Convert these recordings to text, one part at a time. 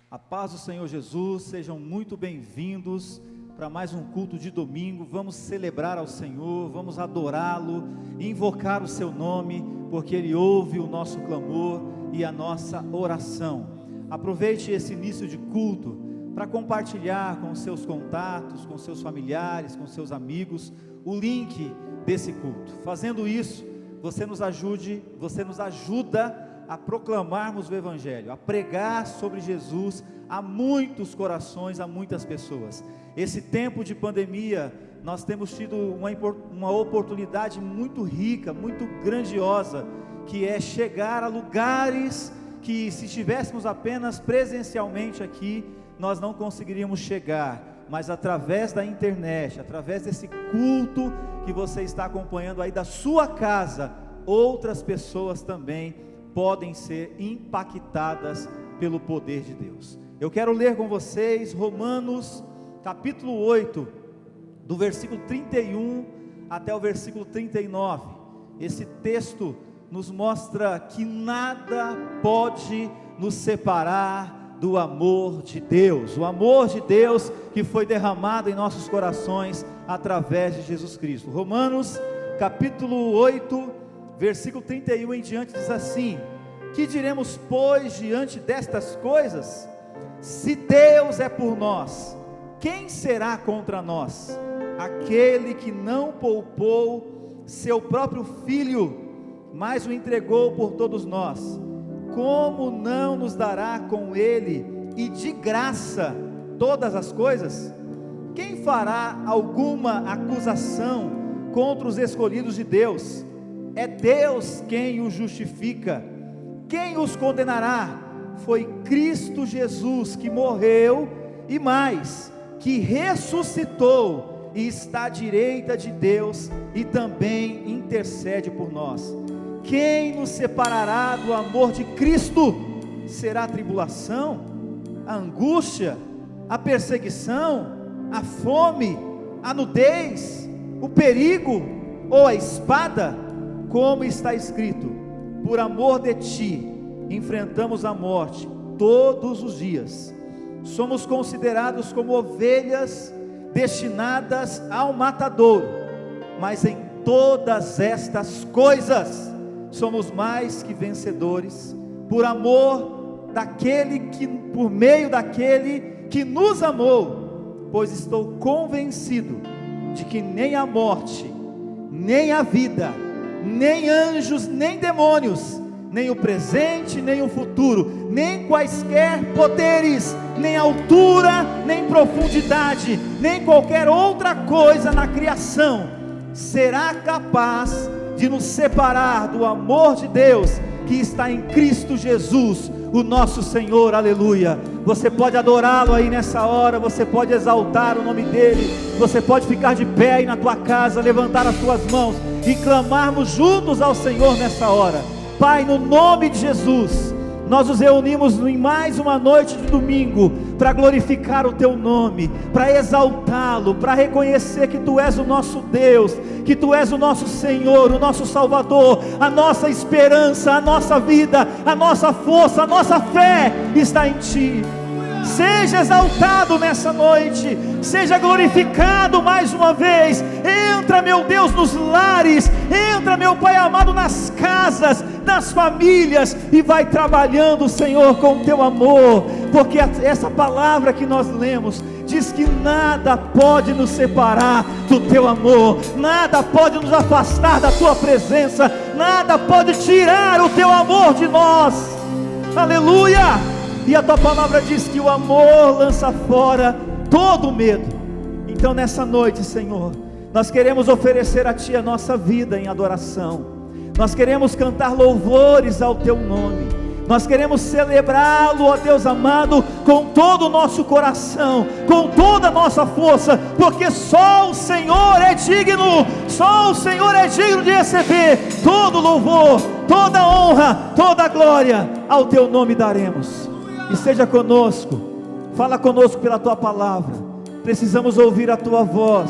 A paz do Senhor Jesus, sejam muito bem-vindos para mais um culto de domingo. Vamos celebrar ao Senhor, vamos adorá-lo, invocar o seu nome, porque Ele ouve o nosso clamor e a nossa oração. Aproveite esse início de culto para compartilhar com seus contatos, com seus familiares, com seus amigos, o link desse culto. Fazendo isso, você nos ajuda a proclamarmos o Evangelho, a pregar sobre Jesus a muitos corações, a muitas pessoas. Esse tempo de pandemia, nós temos tido uma oportunidade muito rica, muito grandiosa, que é chegar a lugares que, se estivéssemos apenas presencialmente aqui, nós não conseguiríamos chegar, mas através da internet, através desse culto que você está acompanhando aí da sua casa, outras pessoas também podem ser impactadas pelo poder de Deus. Eu quero ler com vocês Romanos capítulo 8, do versículo 31 até o versículo 39. Esse texto nos mostra que nada pode nos separar do amor de Deus, o amor de Deus que foi derramado em nossos corações através de Jesus Cristo. Romanos capítulo 8, versículo 31 em diante diz assim: que diremos, pois, diante destas coisas? Se Deus é por nós, quem será contra nós? Aquele que não poupou seu próprio Filho, mas o entregou por todos nós, como não nos dará com Ele e de graça todas as coisas? Quem fará alguma acusação contra os escolhidos de Deus? É Deus quem os justifica. Quem os condenará? Foi Cristo Jesus que morreu e mais, que ressuscitou e está à direita de Deus e também intercede por nós. Quem nos separará do amor de Cristo? Será a tribulação, a angústia, a perseguição, a fome, a nudez, o perigo ou a espada? Como está escrito: por amor de ti, enfrentamos a morte todos os dias. Somos considerados como ovelhas destinadas ao matadouro, mas em todas estas coisas somos mais que vencedores, por amor daquele que, por meio daquele que nos amou, pois estou convencido de que nem a morte, nem a vida, nem anjos, nem demônios, nem o presente, nem o futuro, nem quaisquer poderes, nem altura, nem profundidade, nem qualquer outra coisa na criação será capaz de nos separar do amor de Deus que está em Cristo Jesus, o nosso Senhor. Aleluia. Você pode adorá-lo aí nessa hora, você pode exaltar o nome dele, você pode ficar de pé aí na tua casa, levantar as tuas mãos e clamarmos juntos ao Senhor nessa hora. Pai, no nome de Jesus, nós nos reunimos em mais uma noite de domingo para glorificar o teu nome, para exaltá-lo, para reconhecer que tu és o nosso Deus, que tu és o nosso Senhor, o nosso Salvador, a nossa esperança, a nossa vida, a nossa força, a nossa fé está em ti. Seja exaltado nessa noite, seja glorificado mais uma vez. Entra, meu Deus, nos lares, entra, meu Pai amado, nas casas, nas famílias, e vai trabalhando, Senhor, com o teu amor, porque essa palavra que nós lemos diz que nada pode nos separar do teu amor, nada pode nos afastar da tua presença, nada pode tirar o teu amor de nós. Aleluia! E a tua palavra diz que o amor lança fora todo medo. Então nessa noite, Senhor, nós queremos oferecer a ti a nossa vida em adoração. Nós queremos cantar louvores ao teu nome. Nós queremos celebrá-lo, ó Deus amado, com todo o nosso coração, com toda a nossa força, porque só o Senhor é digno, só o Senhor é digno de receber todo louvor, toda honra, toda glória. Ao teu nome daremos. E seja conosco, fala conosco pela tua palavra. Precisamos ouvir a tua voz,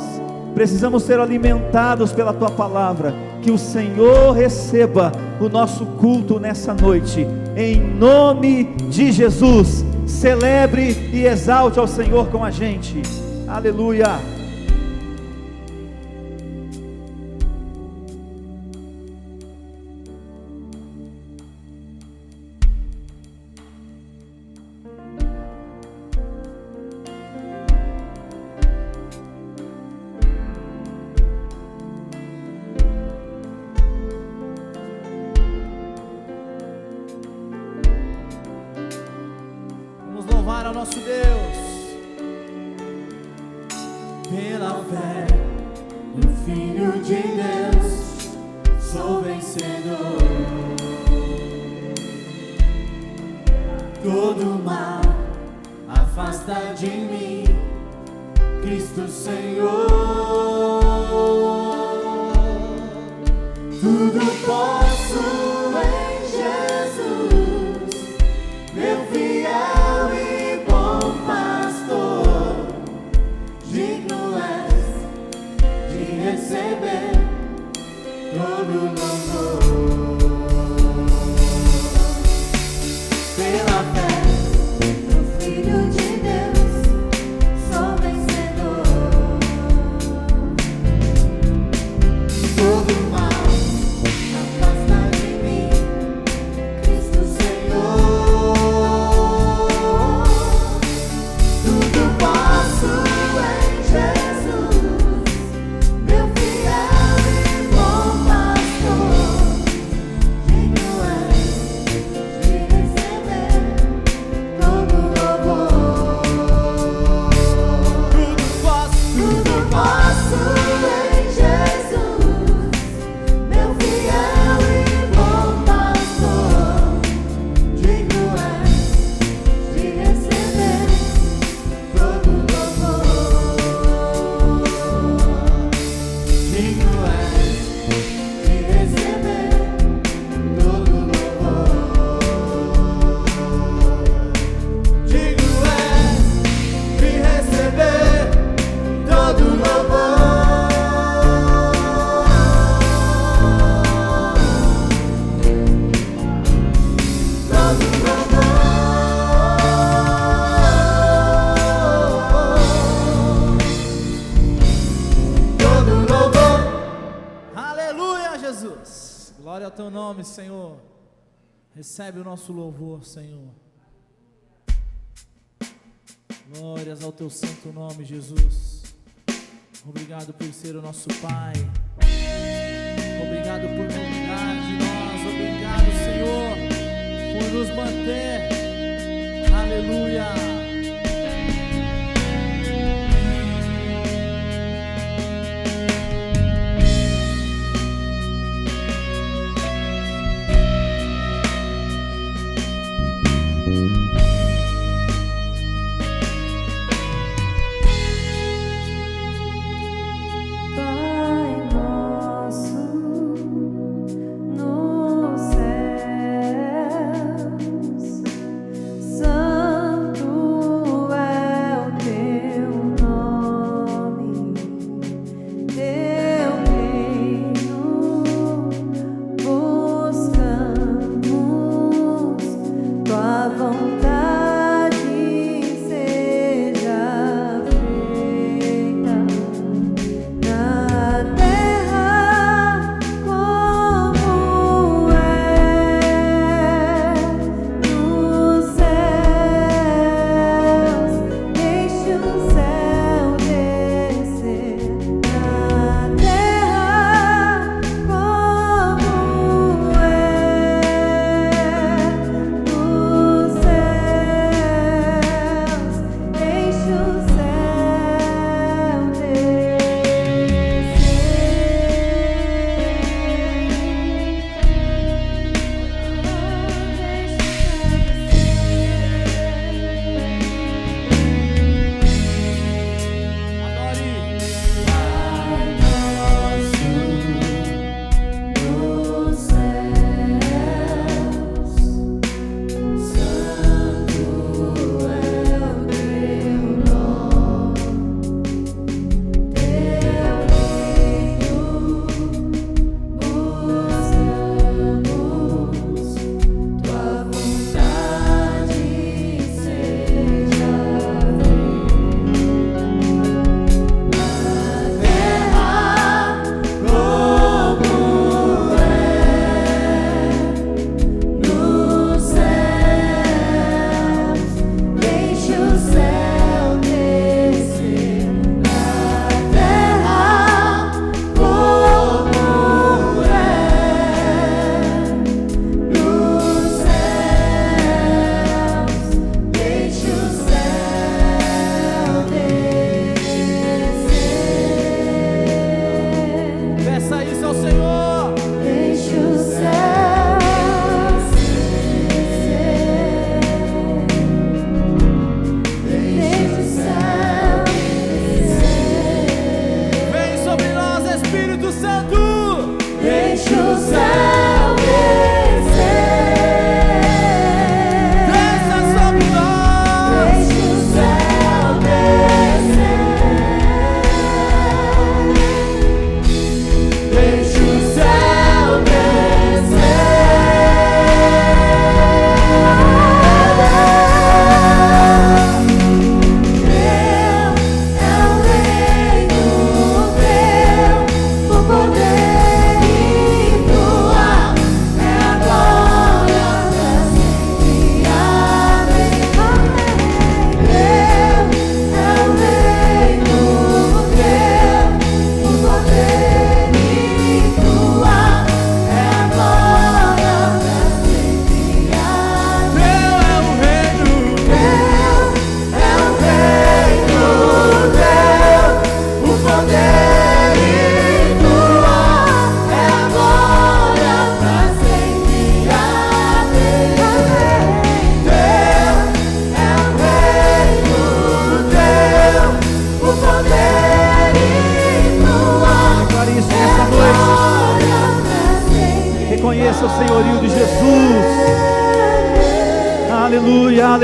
precisamos ser alimentados pela tua palavra. Que o Senhor receba o nosso culto nessa noite, em nome de Jesus. celebre e exalte ao Senhor com a gente. Aleluia. Louvar ao nosso Deus. Pela fé no Filho de Deus, sou vencedor. Todo mal afasta de mim, Cristo Senhor. Tudo posso em Jesus, meu fiel e bom pastor. Digno és de receber todo louvor. Pela fé no Filho de Deus, sou vencedor. Todo mal afasta de mim, Cristo Senhor. Tudo posso em Jesus, meu fiel e bom pastor. Digno és de receber todo louvor. Tudo posso em Jesus, meu fiel e bom pastor. Digno és de receber todo louvor. Digno és de receber todo louvor. Digno és de receber todo louvor. Todo louvor. Aleluia, Jesus. Glória ao teu nome, Senhor. Recebe o nosso louvor, Senhor. Glórias ao teu santo nome, Jesus. Obrigado por ser o nosso Pai. Obrigado por cuidar de nós. Obrigado, Senhor, por nos manter. Aleluia. Pai nosso nos céus, Santo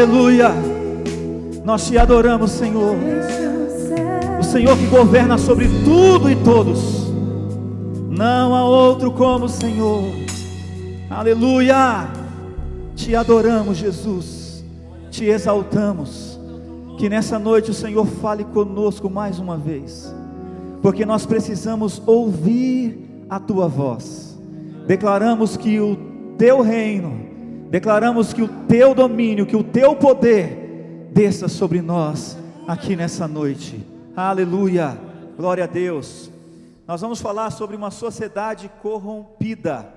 Aleluia. Nós te adoramos, Senhor. O Senhor que governa sobre tudo e todos. Não há outro como o Senhor. Aleluia. Te adoramos, Jesus. Te exaltamos. Que nessa noite o Senhor fale conosco mais uma vez, porque nós precisamos ouvir a tua voz. Declaramos que o teu reino, declaramos que o teu domínio, que o teu poder desça sobre nós aqui nessa noite. Aleluia, glória a Deus. Nós vamos falar sobre uma sociedade corrompida,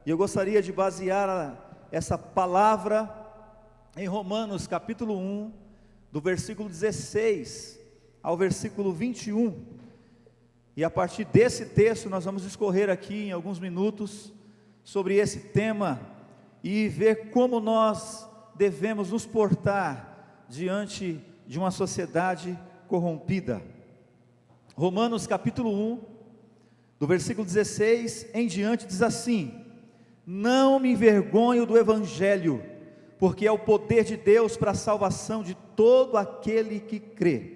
e eu gostaria de basear essa palavra em Romanos capítulo 1, do versículo 16 ao versículo 21, e a partir desse texto nós vamos discorrer aqui em alguns minutos sobre esse tema e ver como nós devemos nos portar diante de uma sociedade corrompida. Romanos capítulo 1, do versículo 16 em diante, diz assim: não me envergonho do evangelho, porque é o poder de Deus para a salvação de todo aquele que crê,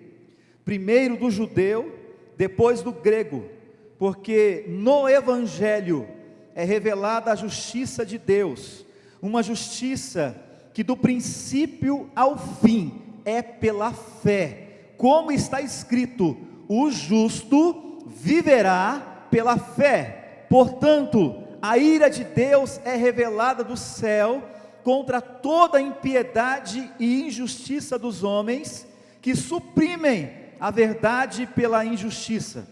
primeiro do judeu, depois do grego, porque no evangelho é revelada a justiça de Deus, uma justiça que do princípio ao fim é pela fé, como está escrito: o justo viverá pela fé. Portanto, a ira de Deus é revelada do céu contra toda a impiedade e injustiça dos homens, que suprimem a verdade pela injustiça.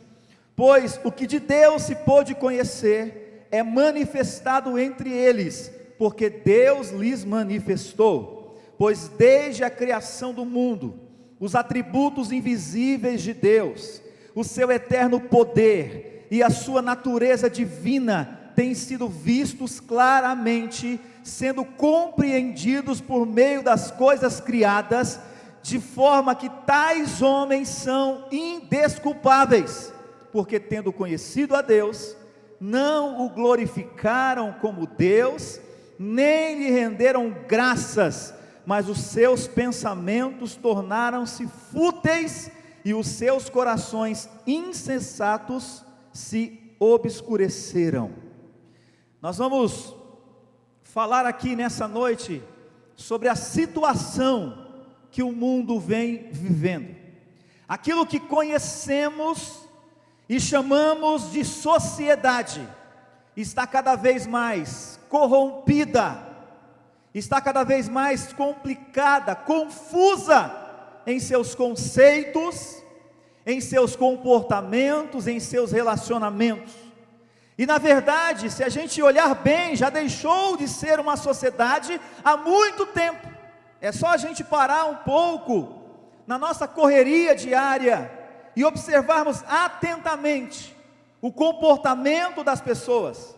Pois o que de Deus se pôde conhecer é manifestado entre eles, porque Deus lhes manifestou. Pois desde a criação do mundo, os atributos invisíveis de Deus, o seu eterno poder e a sua natureza divina têm sido vistos claramente, sendo compreendidos por meio das coisas criadas, de forma que tais homens são indesculpáveis, porque tendo conhecido a Deus, não o glorificaram como Deus, nem lhe renderam graças, mas os seus pensamentos tornaram-se fúteis, e os seus corações insensatos se obscureceram. Nós vamos falar aqui nessa noite sobre a situação que o mundo vem vivendo, aquilo que conhecemos e chamamos de sociedade, está cada vez mais corrompida, está cada vez mais complicada, confusa em seus conceitos, em seus comportamentos, em seus relacionamentos. E na verdade, se a gente olhar bem, já deixou de ser uma sociedade há muito tempo. É só a gente parar um pouco na nossa correria diária e observarmos atentamente o comportamento das pessoas.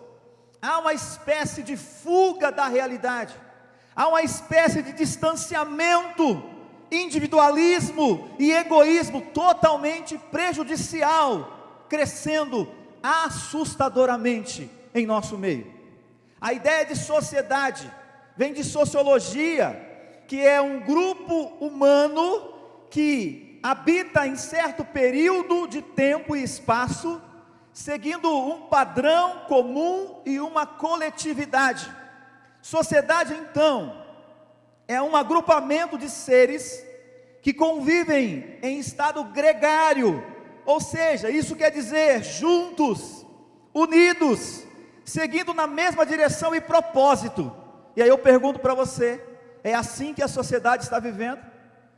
Há uma espécie de fuga da realidade, há uma espécie de distanciamento, individualismo e egoísmo totalmente prejudicial, crescendo assustadoramente em nosso meio. A ideia de sociedade vem de sociologia, que é um grupo humano que habita em certo período de tempo e espaço, seguindo um padrão comum e uma coletividade. Sociedade, então, é um agrupamento de seres que convivem em estado gregário, ou seja, isso quer dizer juntos, unidos, seguindo na mesma direção e propósito. E aí eu pergunto para você, é assim que a sociedade está vivendo?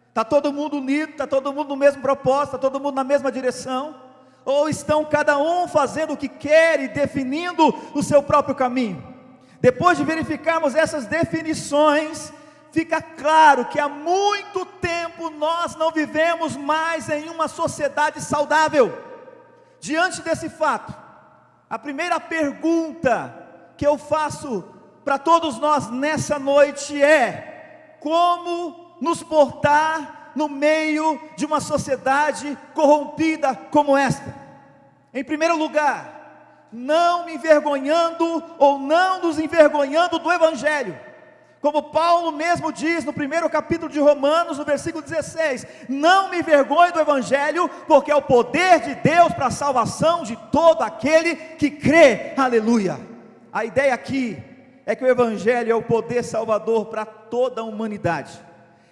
Está todo mundo unido, está todo mundo no mesmo propósito, está todo mundo na mesma direção? Ou estão cada um fazendo o que quer e definindo o seu próprio caminho? Depois de verificarmos essas definições, fica claro que há muito tempo nós não vivemos mais em uma sociedade saudável. Diante desse fato, a primeira pergunta que eu faço para todos nós nessa noite é: como nos portar no meio de uma sociedade corrompida como esta? Em primeiro lugar, não me envergonhando ou não nos envergonhando do Evangelho. Como Paulo mesmo diz no primeiro capítulo de Romanos, no versículo 16: não me envergonhe do Evangelho, porque é o poder de Deus para a salvação de todo aquele que crê. Aleluia. A ideia aqui é que o Evangelho é o poder salvador para toda a humanidade.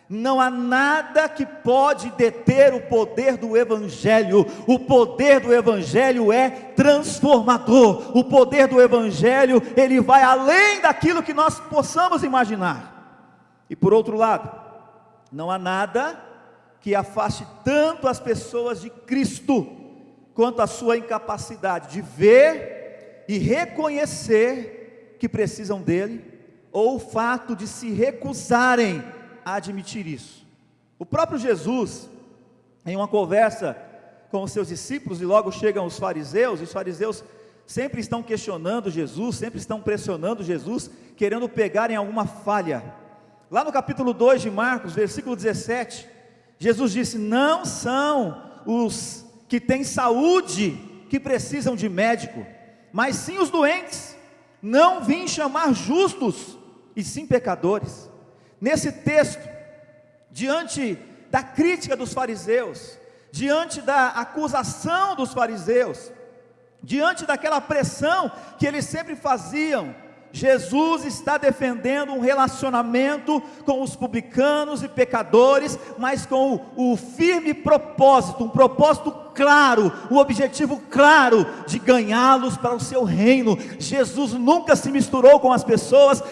Não há nada que pode deter o poder do Evangelho. O poder do Evangelho é transformador. O poder do Evangelho, ele vai além daquilo que nós possamos imaginar. E por outro lado, não há nada que afaste tanto as pessoas de Cristo, quanto a sua incapacidade de ver e reconhecer que precisam dele, ou o fato de se recusarem a admitir isso. O próprio Jesus, em uma conversa com os seus discípulos, e logo chegam os fariseus, e os fariseus sempre estão questionando Jesus, sempre estão pressionando Jesus, querendo pegar em alguma falha. Lá no capítulo 2 de Marcos, versículo 17, Jesus disse: não são os que têm saúde que precisam de médico, mas sim os doentes. Não vim chamar justos, e sim pecadores. Nesse texto, diante da crítica dos fariseus, diante da acusação dos fariseus, diante daquela pressão que eles sempre faziam, Jesus está defendendo um relacionamento com os publicanos e pecadores, mas com o firme propósito, um propósito claro, um objetivo claro de ganhá-los para o seu reino. Jesus nunca se misturou com as pessoas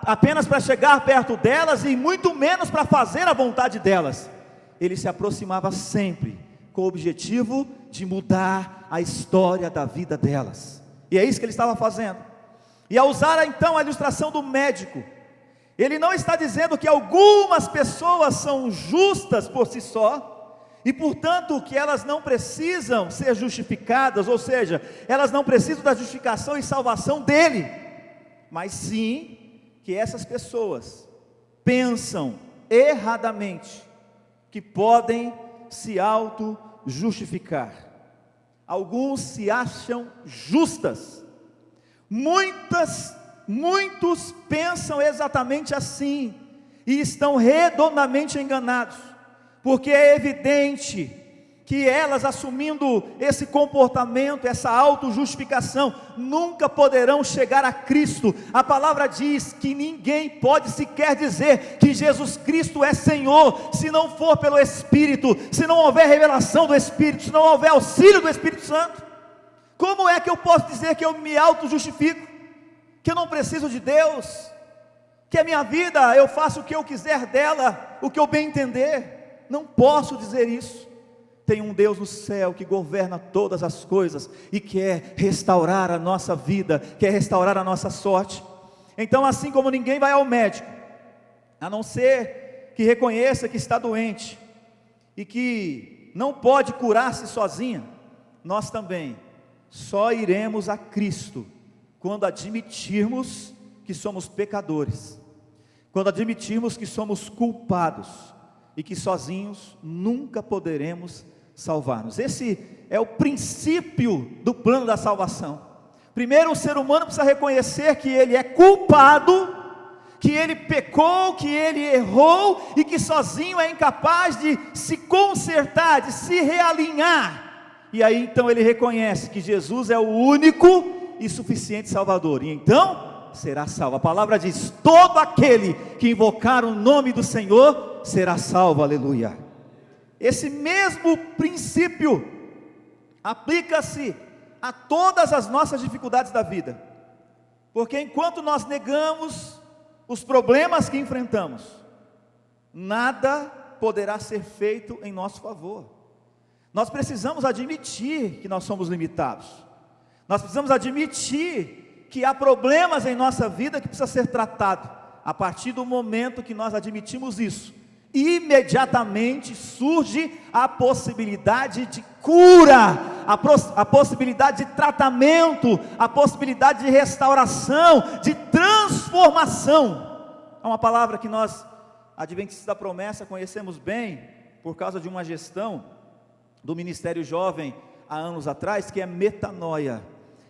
apenas para chegar perto delas, e muito menos para fazer a vontade delas. Ele se aproximava sempre com o objetivo de mudar a história da vida delas, e é isso que ele estava fazendo. E ao usar então a ilustração do médico, ele não está dizendo que algumas pessoas são justas por si só, e portanto que elas não precisam ser justificadas, ou seja, elas não precisam da justificação e salvação dele, mas sim que essas pessoas pensam erradamente que podem se auto-justificar. Alguns se acham justas. Muitos pensam exatamente assim, e estão redondamente enganados, porque é evidente que elas, assumindo esse comportamento, essa autojustificação, nunca poderão chegar a Cristo. A palavra diz que ninguém pode sequer dizer que Jesus Cristo é Senhor, se não for pelo Espírito, se não houver revelação do Espírito, se não houver auxílio do Espírito Santo. Como é que eu posso dizer que eu me auto-justifico? Que eu não preciso de Deus? Que a minha vida, eu faço o que eu quiser dela, o que eu bem entender? Não posso dizer isso. Tem um Deus no céu que governa todas as coisas e quer restaurar a nossa vida, quer restaurar a nossa sorte. Então, assim como ninguém vai ao médico, a não ser que reconheça que está doente e que não pode curar-se sozinha, nós também só iremos a Cristo quando admitirmos que somos pecadores, quando admitirmos que somos culpados e que sozinhos nunca poderemos salvar-nos. Esse é o princípio do plano da salvação. Primeiro, o ser humano precisa reconhecer que ele é culpado, que ele pecou, que ele errou e que sozinho é incapaz de se consertar, de se realinhar. E aí então ele reconhece que Jesus é o único e suficiente Salvador, e então será salvo. A palavra diz: todo aquele que invocar o nome do Senhor será salvo, aleluia. Esse mesmo princípio aplica-se a todas as nossas dificuldades da vida, porque enquanto nós negamos os problemas que enfrentamos, nada poderá ser feito em nosso favor. Nós precisamos admitir que nós somos limitados, nós precisamos admitir que há problemas em nossa vida que precisa ser tratado. A partir do momento que nós admitimos isso, imediatamente surge a possibilidade de cura, a possibilidade de tratamento, a possibilidade de restauração, de transformação. É uma palavra que nós, adventistas da promessa, conhecemos bem, por causa de uma gestão do Ministério Jovem há anos atrás, que é metanoia.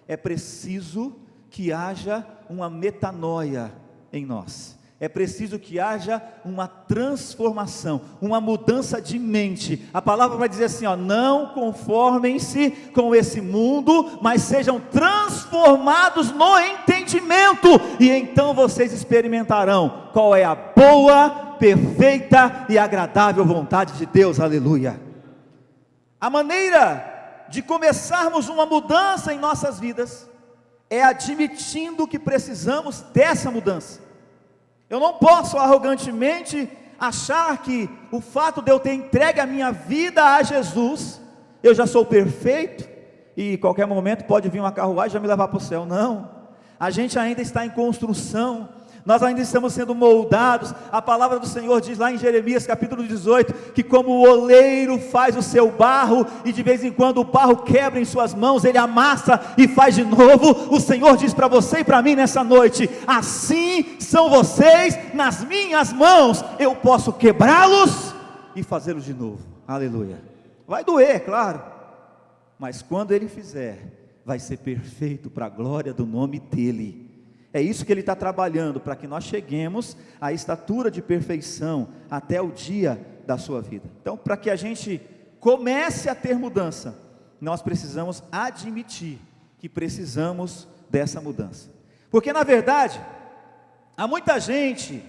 É preciso que haja uma metanoia em nós. É preciso que haja uma transformação, uma mudança de mente. A palavra vai dizer assim, ó, não conformem-se com esse mundo, mas sejam transformados no entendimento, e então vocês experimentarão qual é a boa, perfeita e agradável vontade de Deus. Aleluia. A maneira de começarmos uma mudança em nossas vidas é admitindo que precisamos dessa mudança. Eu não posso arrogantemente achar que o fato de eu ter entregue a minha vida a Jesus, eu já sou perfeito, e qualquer momento pode vir uma carruagem e já me levar para o céu. Não, a gente ainda está em construção, nós ainda estamos sendo moldados. A palavra do Senhor diz lá em Jeremias capítulo 18, que como o oleiro faz o seu barro, e de vez em quando o barro quebra em suas mãos, ele amassa e faz de novo. O Senhor diz para você e para mim nessa noite, assim são vocês nas minhas mãos, eu posso quebrá-los e fazê-los de novo. Aleluia. Vai doer, claro, mas quando Ele fizer, vai ser perfeito para a glória do nome dEle. É isso que Ele está trabalhando, para que nós cheguemos à estatura de perfeição, até o dia da sua vida. Então, para que a gente comece a ter mudança, nós precisamos admitir que precisamos dessa mudança. Porque na verdade, há muita gente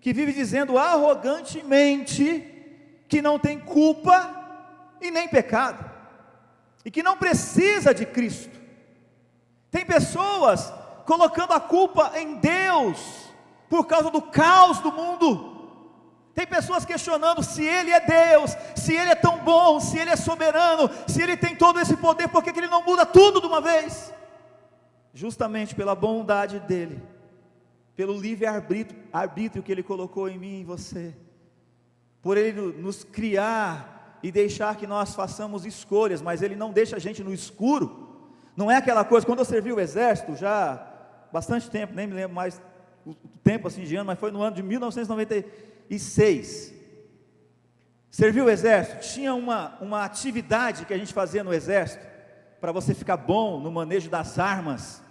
que vive dizendo arrogantemente que não tem culpa e nem pecado, e que não precisa de Cristo. Tem pessoas colocando a culpa em Deus, por causa do caos do mundo. Tem pessoas questionando se Ele é Deus, se Ele é tão bom, se Ele é soberano, se Ele tem todo esse poder, por que Ele não muda tudo de uma vez? Justamente pela bondade dEle, pelo livre-arbítrio que Ele colocou em mim e em você, por Ele nos criar e deixar que nós façamos escolhas, mas Ele não deixa a gente no escuro. Não é aquela coisa, quando eu servi o exército, já bastante tempo, nem me lembro mais o tempo assim de ano, mas foi no ano de 1996, servi o exército. Tinha uma atividade que a gente fazia no exército, para você ficar bom no manejo das armas.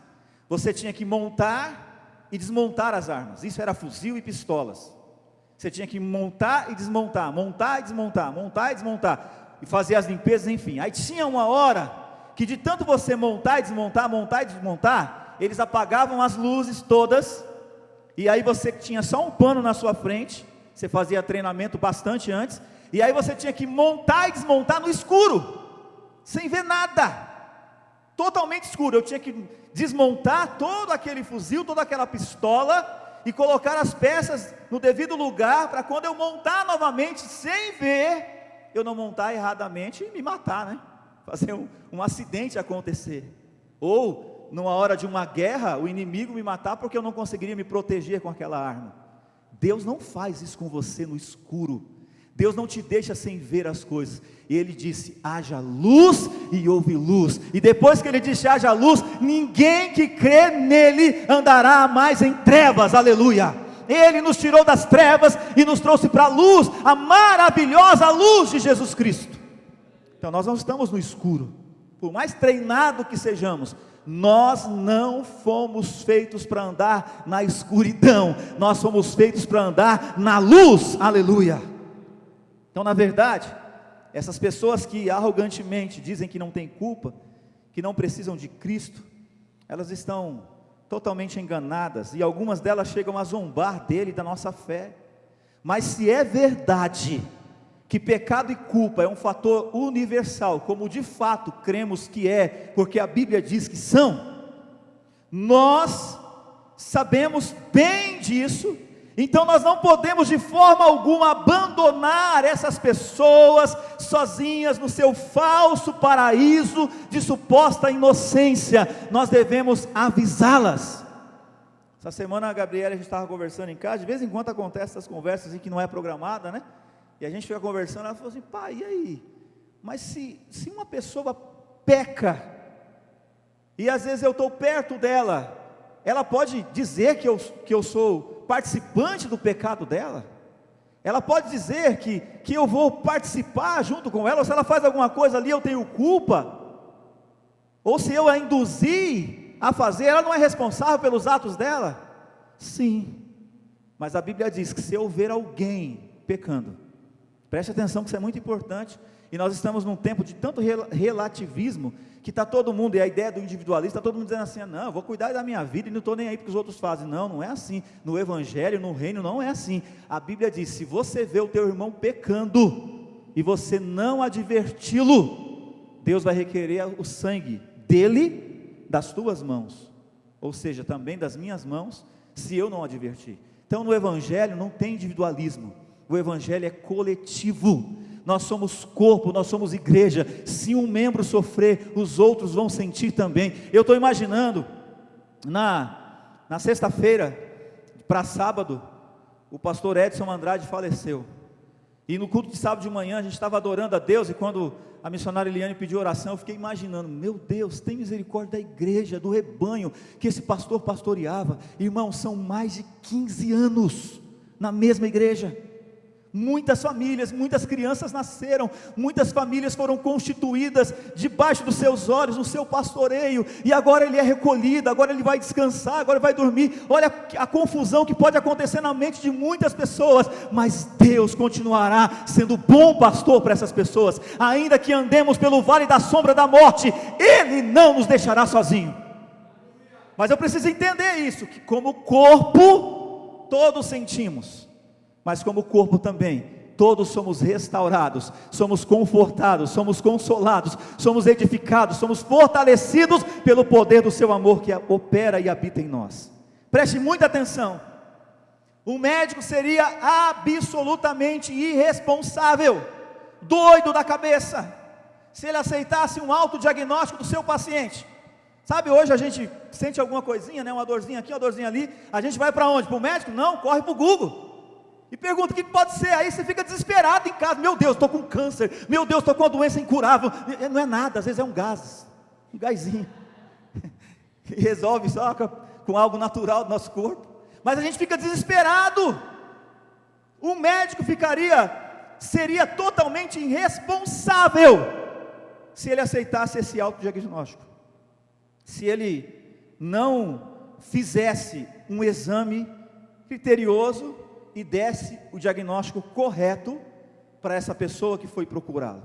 Você tinha que montar e desmontar as armas, isso era fuzil e pistolas. Você tinha que montar e desmontar, montar e desmontar, montar e desmontar, e fazer as limpezas, enfim. Aí tinha uma hora que de tanto você montar e desmontar, eles apagavam as luzes todas, e aí você tinha só um pano na sua frente. Você fazia treinamento bastante antes, e aí você tinha que montar e desmontar no escuro, sem ver nada, totalmente escuro. Eu tinha que desmontar todo aquele fuzil, toda aquela pistola, e colocar as peças no devido lugar, para quando eu montar novamente, sem ver, eu não montar erradamente e me matar, né? Fazer um acidente acontecer, ou numa hora de uma guerra, o inimigo me matar, porque eu não conseguiria me proteger com aquela arma. Deus não faz isso com você no escuro. Deus não te deixa sem ver as coisas. Ele disse, haja luz, e houve luz. E depois que Ele disse, haja luz, ninguém que crê nele andará mais em trevas. Aleluia. Ele nos tirou das trevas e nos trouxe para a luz, a maravilhosa luz de Jesus Cristo. Então nós não estamos no escuro. Por mais treinado que sejamos, nós não fomos feitos para andar na escuridão, nós fomos feitos para andar na luz. Aleluia. Então, na verdade, essas pessoas que arrogantemente dizem que não têm culpa, que não precisam de Cristo, elas estão totalmente enganadas, e algumas delas chegam a zombar dele, da nossa fé. Mas se é verdade que pecado e culpa é um fator universal, como de fato cremos que é, porque a Bíblia diz que são, nós sabemos bem disso. Então nós não podemos de forma alguma abandonar essas pessoas sozinhas no seu falso paraíso de suposta inocência. Nós devemos avisá-las. Essa semana a Gabriela, a gente estava conversando em casa, de vez em quando acontece essas conversas em que não é programada, né? E a gente fica conversando, ela falou assim, pai, e aí? Mas se uma pessoa peca, e às vezes eu estou perto dela, ela pode dizer que eu sou participante do pecado dela? Ela pode dizer que eu vou participar junto com ela? Ou se ela faz alguma coisa ali, eu tenho culpa? Ou se eu a induzi a fazer, ela não é responsável pelos atos dela? Sim. Mas a Bíblia diz que se eu ver alguém pecando, preste atenção que isso é muito importante, e nós estamos num tempo de tanto relativismo, que está todo mundo, e a ideia do individualista, está todo mundo dizendo assim, não, eu vou cuidar da minha vida e não estou nem aí porque os outros fazem. Não, não é assim, no Evangelho, no reino, não é assim. A Bíblia diz, se você vê o teu irmão pecando, e você não adverti-lo, Deus vai requerer o sangue dele, das tuas mãos, ou seja, também das minhas mãos, se eu não advertir. Então no Evangelho não tem individualismo, o Evangelho é coletivo, nós somos corpo, nós somos igreja, se um membro sofrer, os outros vão sentir também. Eu estou imaginando, na sexta-feira, para sábado, o pastor Edson Andrade faleceu, e no culto de sábado de manhã, a gente estava adorando a Deus, e quando a missionária Eliane pediu oração, eu fiquei imaginando, meu Deus, tem misericórdia da igreja, do rebanho, que esse pastor pastoreava. Irmãos, são mais de 15 anos, na mesma igreja, muitas famílias, muitas crianças nasceram, muitas famílias foram constituídas, debaixo dos seus olhos, no seu pastoreio, e agora ele é recolhido, agora ele vai descansar, agora ele vai dormir. Olha a confusão que pode acontecer na mente de muitas pessoas, mas Deus continuará sendo bom pastor para essas pessoas, ainda que andemos pelo vale da sombra da morte, Ele não nos deixará sozinho. Mas eu preciso entender isso, que como corpo, todos sentimos, mas como corpo também, todos somos restaurados, somos confortados, somos consolados, somos edificados, somos fortalecidos pelo poder do seu amor que opera e habita em nós. Preste muita atenção, o médico seria absolutamente irresponsável, doido da cabeça, se ele aceitasse um autodiagnóstico do seu paciente. Sabe, hoje a gente sente alguma coisinha, né, uma dorzinha aqui, uma dorzinha ali, a gente vai para onde? Para o médico? Não, corre para o Google, e pergunta o que pode ser. Aí você fica desesperado em casa, meu Deus, estou com câncer, meu Deus, estou com uma doença incurável. Não é nada, às vezes é um gás, um gásinho, e resolve só com algo natural do nosso corpo, mas a gente fica desesperado. O médico seria totalmente irresponsável, se ele aceitasse esse autodiagnóstico, se ele não fizesse um exame criterioso, e desse o diagnóstico correto para essa pessoa que foi procurá-lo.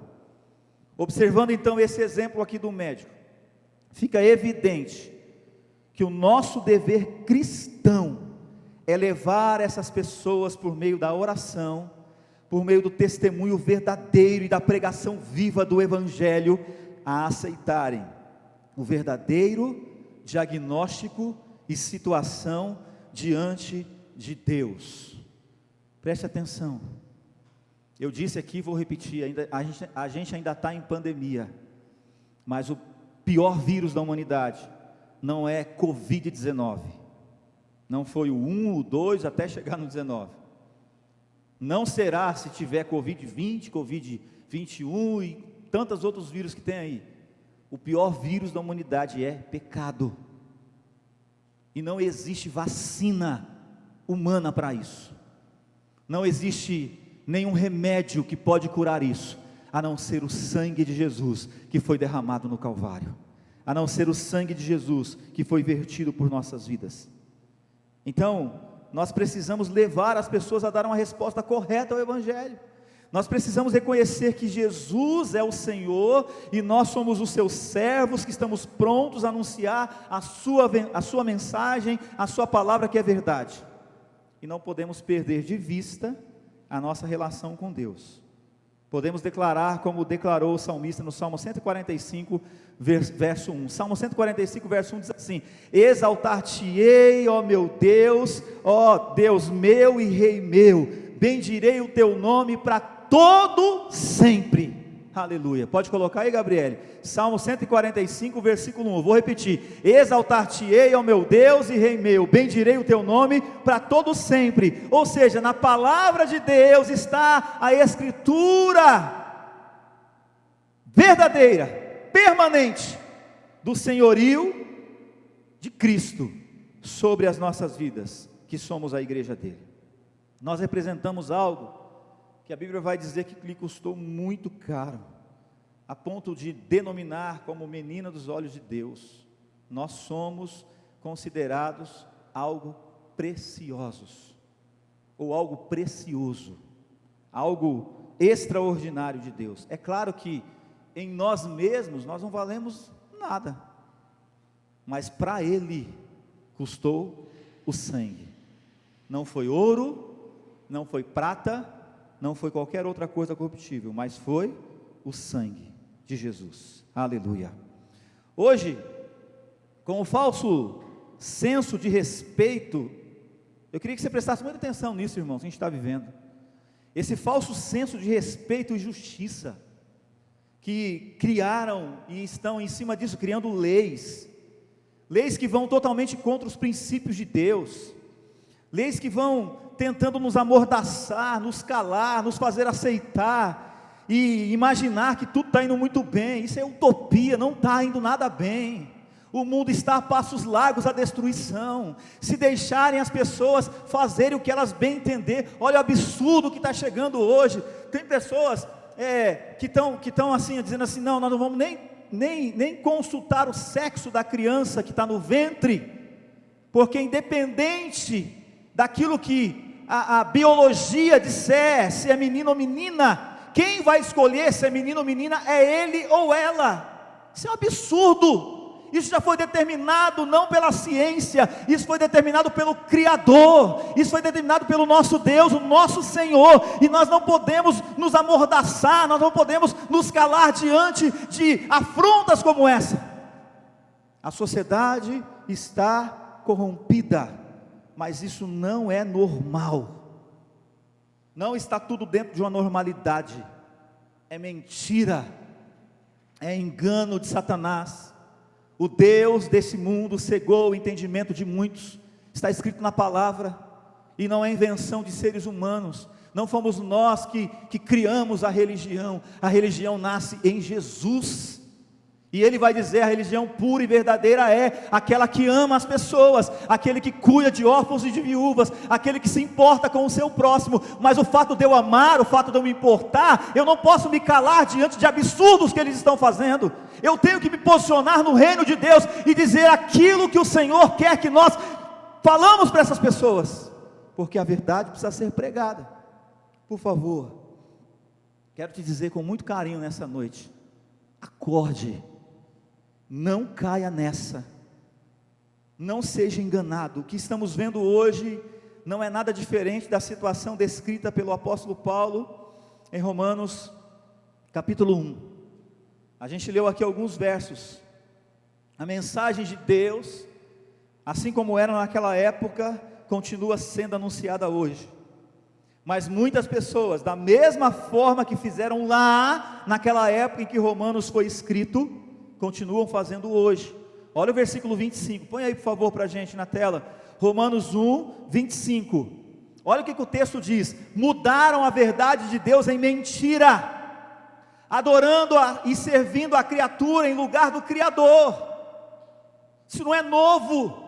Observando então esse exemplo aqui do médico, fica evidente que o nosso dever cristão é levar essas pessoas por meio da oração, por meio do testemunho verdadeiro e da pregação viva do Evangelho, a aceitarem o verdadeiro diagnóstico e situação diante de Deus. Preste atenção, eu disse aqui, vou repetir, a gente ainda está em pandemia, mas o pior vírus da humanidade não é Covid-19, não foi o 1, o 2, até chegar no 19, não será se tiver Covid-20, Covid-21 e tantos outros vírus que tem aí. O pior vírus da humanidade é pecado, e não existe vacina humana para isso. Não existe nenhum remédio que pode curar isso, a não ser o sangue de Jesus que foi derramado no Calvário, a não ser o sangue de Jesus que foi vertido por nossas vidas. Então, nós precisamos levar as pessoas a dar uma resposta correta ao Evangelho. Nós precisamos reconhecer que Jesus é o Senhor e nós somos os seus servos que estamos prontos a anunciar a sua mensagem, a sua palavra que é verdade. E não podemos perder de vista a nossa relação com Deus. Podemos declarar como declarou o salmista no Salmo 145, verso 1. Salmo 145, verso 1 diz assim: exaltar-te-ei, ó meu Deus, ó Deus meu e Rei meu, bendirei o teu nome para todo sempre. Aleluia. Pode colocar aí, Gabriele. Salmo 145, versículo 1. Vou repetir: exaltar-te-ei, ó meu Deus e Rei meu, bendirei o teu nome para todo sempre. Ou seja, na palavra de Deus está a escritura verdadeira, permanente, do senhorio de Cristo sobre as nossas vidas, que somos a igreja dele. Nós representamos algo que a Bíblia vai dizer que lhe custou muito caro, a ponto de denominar como menina dos olhos de Deus. Nós somos considerados algo preciosos. ou algo precioso, algo extraordinário de Deus. É claro que em nós mesmos nós não valemos nada, mas para Ele custou o sangue. Não foi ouro, não foi prata, não foi qualquer outra coisa corruptível, mas foi o sangue de Jesus. Aleluia. Hoje, com o falso senso de respeito, eu queria que você prestasse muita atenção nisso, irmãos, que a gente está vivendo. Esse falso senso de respeito e justiça, que criaram e estão em cima disso, criando leis que vão totalmente contra os princípios de Deus, leis que vão tentando nos amordaçar, nos calar, nos fazer aceitar, e imaginar que tudo está indo muito bem. Isso é utopia, não está indo nada bem. O mundo está a passos largos à destruição. Se deixarem as pessoas fazerem o que elas bem entender, olha o absurdo que está chegando hoje. Tem pessoas que estão assim, dizendo assim, não, nós não vamos nem consultar o sexo da criança que está no ventre, porque independente daquilo que a biologia disser, se é menino ou menina, quem vai escolher se é menino ou menina é ele ou ela. Isso é um absurdo. Isso já foi determinado não pela ciência, isso foi determinado pelo Criador, isso foi determinado pelo nosso Deus, o nosso Senhor, e nós não podemos nos amordaçar, nós não podemos nos calar diante de afrontas como essa. A sociedade está corrompida, mas isso não é normal, não está tudo dentro de uma normalidade, é mentira, é engano de Satanás. O Deus desse mundo cegou o entendimento de muitos, está escrito na palavra, e não é invenção de seres humanos, não fomos nós que criamos a religião nasce em Jesus, e Ele vai dizer, a religião pura e verdadeira é aquela que ama as pessoas, aquele que cuida de órfãos e de viúvas, aquele que se importa com o seu próximo. Mas o fato de eu amar, o fato de eu me importar, eu não posso me calar diante de absurdos que eles estão fazendo. Eu tenho que me posicionar no reino de Deus e dizer aquilo que o Senhor quer que nós falamos para essas pessoas, porque a verdade precisa ser pregada. Por favor, quero te dizer com muito carinho nessa noite, acorde, não caia nessa, não seja enganado. O que estamos vendo hoje não é nada diferente da situação descrita pelo apóstolo Paulo em Romanos capítulo 1, a gente leu aqui alguns versos. A mensagem de Deus, assim como era naquela época, continua sendo anunciada hoje, mas muitas pessoas, da mesma forma que fizeram lá, naquela época em que Romanos foi escrito, continuam fazendo hoje. Olha o versículo 25, põe aí por favor para a gente na tela, Romanos 1, 25, olha o que o texto diz: mudaram a verdade de Deus em mentira, adorando e servindo a criatura em lugar do Criador. Isso não é novo,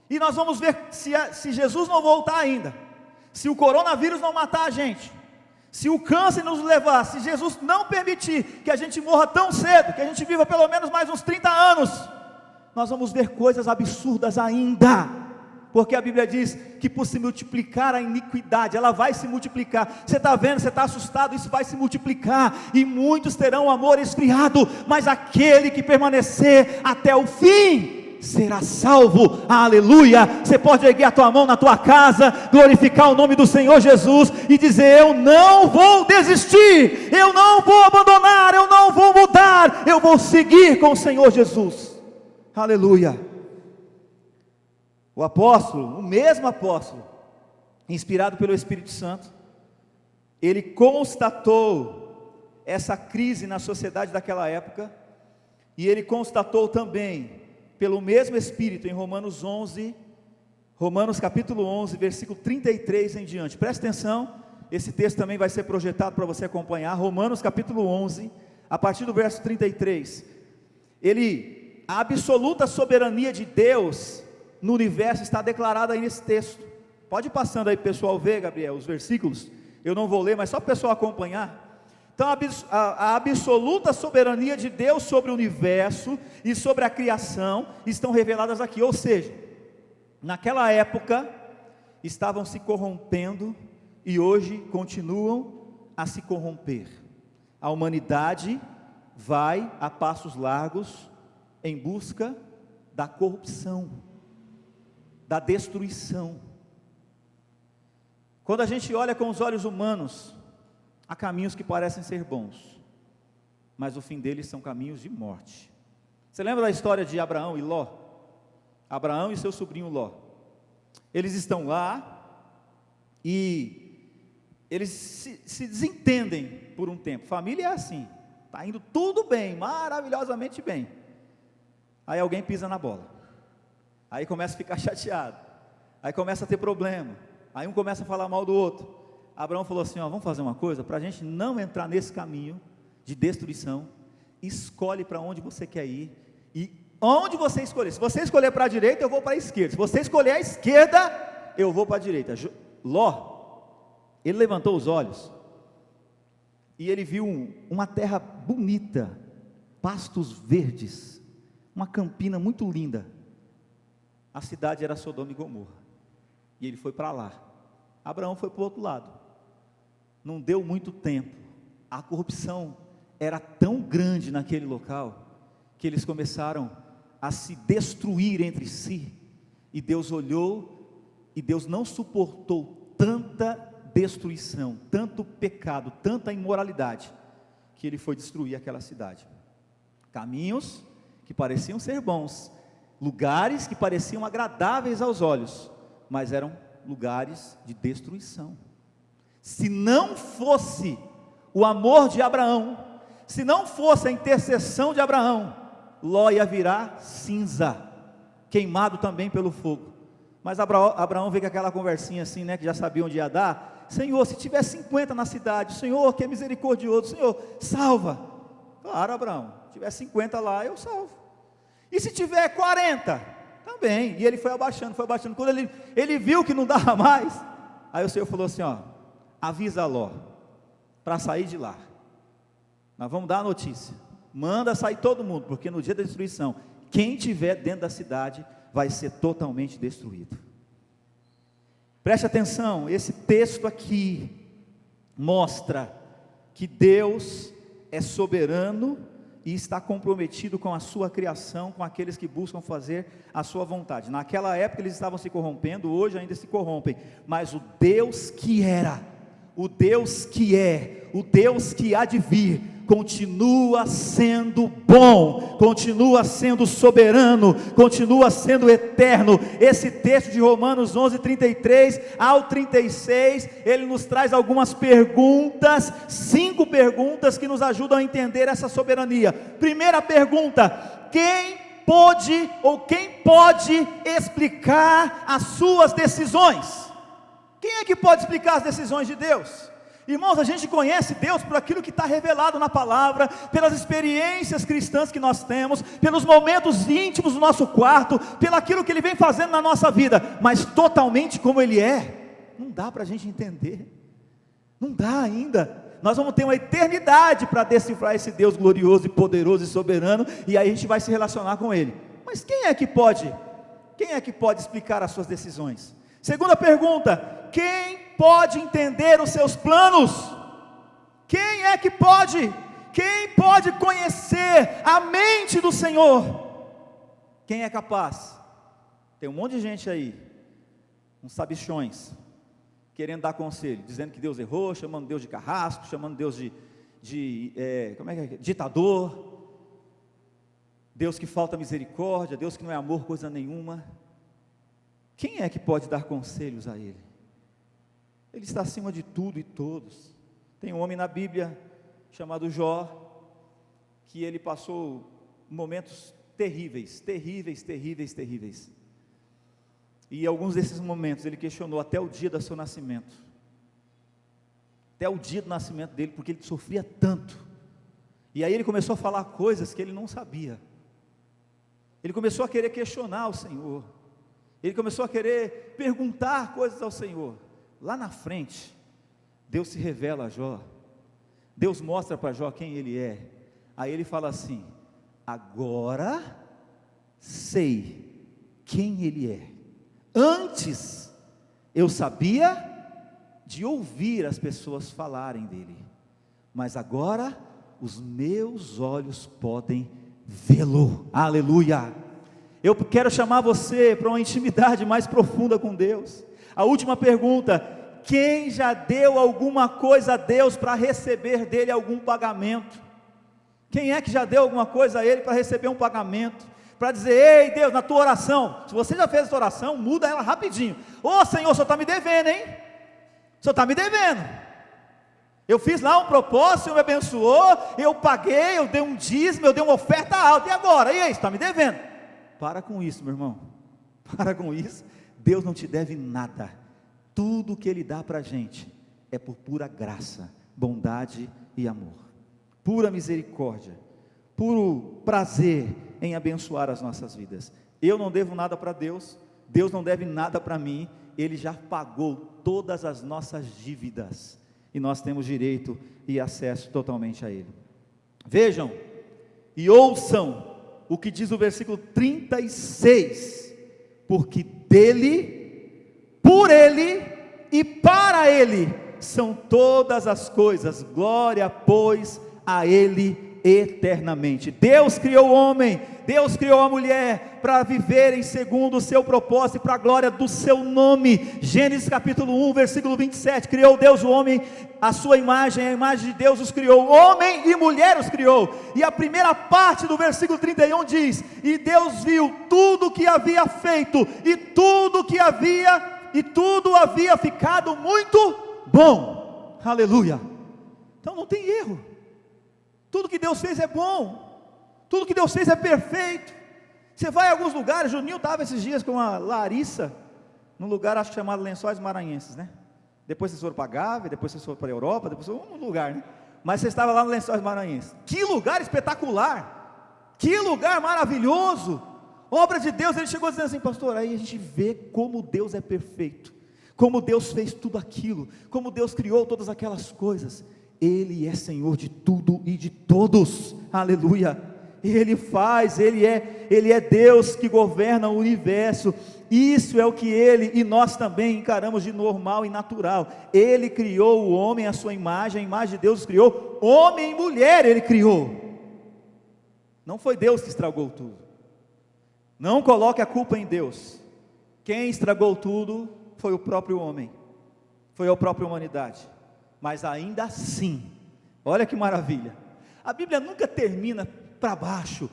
e nós vamos ver, se Jesus não voltar ainda, se o coronavírus não matar a gente, se o câncer nos levar, se Jesus não permitir que a gente morra tão cedo, que a gente viva pelo menos mais uns 30 anos, nós vamos ver coisas absurdas ainda, porque a Bíblia diz que por se multiplicar a iniquidade, ela vai se multiplicar. Você está vendo, você está assustado, isso vai se multiplicar, e muitos terão o amor esfriado, mas aquele que permanecer até o fim será salvo. Aleluia. Você pode erguer a tua mão na tua casa, glorificar o nome do Senhor Jesus e dizer: eu não vou desistir, eu não vou abandonar, eu não vou mudar, eu vou seguir com o Senhor Jesus. Aleluia. O apóstolo, o mesmo apóstolo, inspirado pelo Espírito Santo, ele constatou essa crise na sociedade daquela época, e ele constatou também pelo mesmo Espírito em Romanos capítulo 11, versículo 33 em diante. Presta atenção, esse texto também vai ser projetado para você acompanhar. Romanos capítulo 11, a partir do verso 33, a absoluta soberania de Deus no universo está declarada aí nesse texto. Pode ir passando aí pessoal, ver, Gabriel, os versículos, eu não vou ler, mas só para o pessoal acompanhar. Então a absoluta soberania de Deus sobre o universo e sobre a criação estão reveladas aqui. Ou seja, naquela época estavam se corrompendo e hoje continuam a se corromper. A humanidade vai a passos largos em busca da corrupção, da destruição. Quando a gente olha com os olhos humanos, há caminhos que parecem ser bons, mas o fim deles são caminhos de morte. Você lembra da história de Abraão e Ló? Abraão e seu sobrinho Ló. Eles estão lá e eles se desentendem por um tempo. Família é assim, está indo tudo bem, maravilhosamente bem. Aí alguém pisa na bola, aí começa a ficar chateado, aí começa a ter problema, aí um começa a falar mal do outro. Abraão falou assim, vamos fazer uma coisa, para a gente não entrar nesse caminho de destruição, escolhe para onde você quer ir, e onde você escolher, se você escolher para a direita, eu vou para a esquerda, se você escolher a esquerda, eu vou para a direita. Ló, ele levantou os olhos, e ele viu uma terra bonita, pastos verdes, uma campina muito linda. A cidade era Sodoma e Gomorra, e ele foi para lá. Abraão foi para o outro lado. Não deu muito tempo, a corrupção era tão grande naquele local, que eles começaram a se destruir entre si, e Deus olhou, e Deus não suportou tanta destruição, tanto pecado, tanta imoralidade, que ele foi destruir aquela cidade. Caminhos que pareciam ser bons, lugares que pareciam agradáveis aos olhos, mas eram lugares de destruição. Se não fosse o amor de Abraão, se não fosse a intercessão de Abraão, Ló ia virar cinza, queimado também pelo fogo. Mas Abraão veio com aquela conversinha assim, né, que já sabia onde ia dar. Senhor, se tiver 50 na cidade, Senhor, que é misericordioso, Senhor, salva. Claro, Abraão, se tiver 50 lá, eu salvo. E se tiver 40, também. E ele foi abaixando. Quando ele viu que não dava mais, aí o Senhor falou assim, avisa Ló, para sair de lá. Nós vamos dar a notícia, manda sair todo mundo, porque no dia da destruição, quem estiver dentro da cidade, vai ser totalmente destruído. Preste atenção, esse texto aqui, mostra que Deus é soberano, e está comprometido com a sua criação, com aqueles que buscam fazer a sua vontade. Naquela época eles estavam se corrompendo, hoje ainda se corrompem, mas o Deus que era, o Deus que é, o Deus que há de vir, continua sendo bom, continua sendo soberano, continua sendo eterno. Esse texto de Romanos 11:33 ao 36, ele nos traz algumas perguntas, 5 perguntas que nos ajudam a entender essa soberania. Primeira pergunta: quem pode explicar as suas decisões? Quem é que pode explicar as decisões de Deus? Irmãos, a gente conhece Deus por aquilo que está revelado na palavra, pelas experiências cristãs que nós temos, pelos momentos íntimos do nosso quarto, pelo aquilo que Ele vem fazendo na nossa vida, mas totalmente como Ele é, não dá para a gente entender, não dá ainda. Nós vamos ter uma eternidade para decifrar esse Deus glorioso e poderoso e soberano, e aí a gente vai se relacionar com Ele. Mas quem é que pode explicar as suas decisões? Segunda pergunta: quem pode entender os seus planos? Quem é que pode? Quem pode conhecer a mente do Senhor? Quem é capaz? Tem um monte de gente aí, uns sabichões, querendo dar conselho, dizendo que Deus errou, chamando Deus de carrasco, chamando Deus de ditador, Deus que falta misericórdia, Deus que não é amor coisa nenhuma. Quem é que pode dar conselhos a Ele? Ele está acima de tudo e todos. Tem um homem na Bíblia chamado Jó, que ele passou momentos terríveis. E em alguns desses momentos ele questionou até o dia do seu nascimento, até o dia do nascimento dele, porque ele sofria tanto. E aí ele começou a falar coisas que ele não sabia. Ele começou a querer questionar o Senhor. Ele começou a querer perguntar coisas ao Senhor. Lá na frente, Deus se revela a Jó, Deus mostra para Jó quem Ele é. Aí ele fala assim: agora sei quem Ele é. Antes eu sabia de ouvir as pessoas falarem dele, mas agora os meus olhos podem vê-lo. Aleluia! Eu quero chamar você para uma intimidade mais profunda com Deus. A última pergunta: quem já deu alguma coisa a Deus para receber dele algum pagamento? Quem é que já deu alguma coisa a ele para receber um pagamento? Para dizer: ei Deus, na tua oração, se você já fez essa oração, muda ela rapidinho. Ô Senhor, o Senhor está me devendo, hein? O Senhor está me devendo. Eu fiz lá um propósito, o Senhor me abençoou, eu paguei, eu dei um dízimo, eu dei uma oferta alta, e agora? E aí, está me devendo? Para com isso, meu irmão, para com isso. Deus não te deve nada. Tudo que Ele dá para a gente é por pura graça, bondade e amor, pura misericórdia, puro prazer em abençoar as nossas vidas. Eu não devo nada para Deus, Deus não deve nada para mim. Ele já pagou todas as nossas dívidas, e nós temos direito e acesso totalmente a Ele. Vejam e ouçam o que diz o versículo 36, porque dele, por ele e para ele são todas as coisas, glória pois a ele eternamente. Deus criou o homem, Deus criou a mulher para viverem segundo o seu propósito e para a glória do seu nome. Gênesis capítulo 1, versículo 27, criou Deus o homem, a sua imagem, a imagem de Deus os criou, homem e mulher os criou. E a primeira parte do versículo 31 diz: e Deus viu tudo o que havia feito, e tudo havia ficado muito bom. Aleluia! Então não tem erro. Tudo que Deus fez é bom, tudo que Deus fez é perfeito. Você vai a alguns lugares, Juninho estava esses dias com a Larissa, num lugar acho que chamado Lençóis Maranhenses, né? Depois vocês foram para a Gávea, depois vocês foram para a Europa, depois foram um lugar, né? Mas você estava lá no Lençóis Maranhenses. Que lugar espetacular, que lugar maravilhoso, obra de Deus. Ele chegou dizendo assim: pastor, aí a gente vê como Deus é perfeito, como Deus fez tudo aquilo, como Deus criou todas aquelas coisas. Ele é Senhor de tudo e de todos, aleluia. Ele faz, Ele é Deus que governa o universo. Isso é o que Ele e nós também encaramos de normal e natural. Ele criou o homem à sua imagem, a imagem de Deus os criou, homem e mulher Ele criou. Não foi Deus que estragou tudo. Não coloque a culpa em Deus. Quem estragou tudo foi o próprio homem, foi a própria humanidade. Mas ainda assim, olha que maravilha, a Bíblia nunca termina para baixo.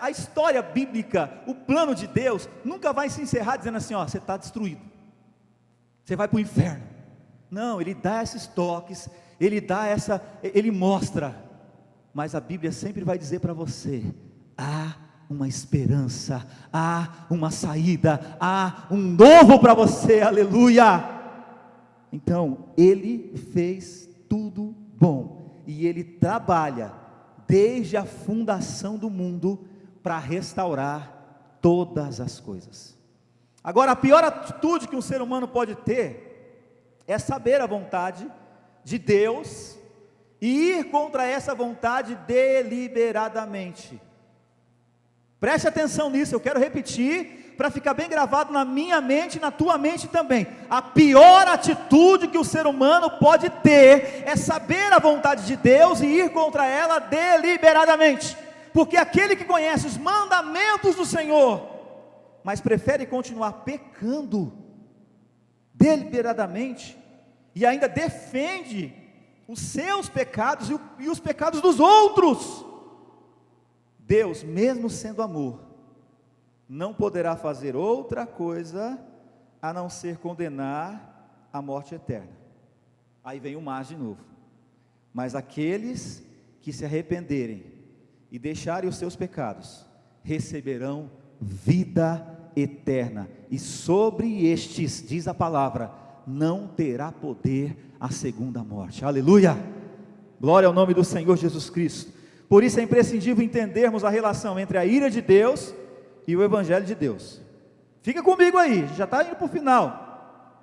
A história bíblica, o plano de Deus nunca vai se encerrar dizendo assim: ó, você está destruído, você vai para o inferno. Não, Ele dá esses toques, Ele mostra, mas a Bíblia sempre vai dizer para você: há uma esperança, há uma saída, há um novo para você, aleluia. Então, Ele fez tudo bom, e Ele trabalha desde a fundação do mundo para restaurar todas as coisas. Agora, a pior atitude que um ser humano pode ter é saber a vontade de Deus e ir contra essa vontade deliberadamente. Preste atenção nisso, eu quero repetir para ficar bem gravado na minha mente e na tua mente também. A pior atitude que o ser humano pode ter é saber a vontade de Deus e ir contra ela deliberadamente, porque aquele que conhece os mandamentos do Senhor, mas prefere continuar pecando deliberadamente, e ainda defende os seus pecados e os pecados dos outros, Deus, mesmo sendo amor, não poderá fazer outra coisa a não ser condenar a morte eterna. Aí vem o mas de novo: mas aqueles que se arrependerem e deixarem os seus pecados, receberão vida eterna, e sobre estes, diz a palavra, não terá poder a segunda morte. Aleluia, glória ao nome do Senhor Jesus Cristo. Por isso é imprescindível entendermos a relação entre a ira de Deus e o Evangelho de Deus. Fica comigo aí, já está indo para o final.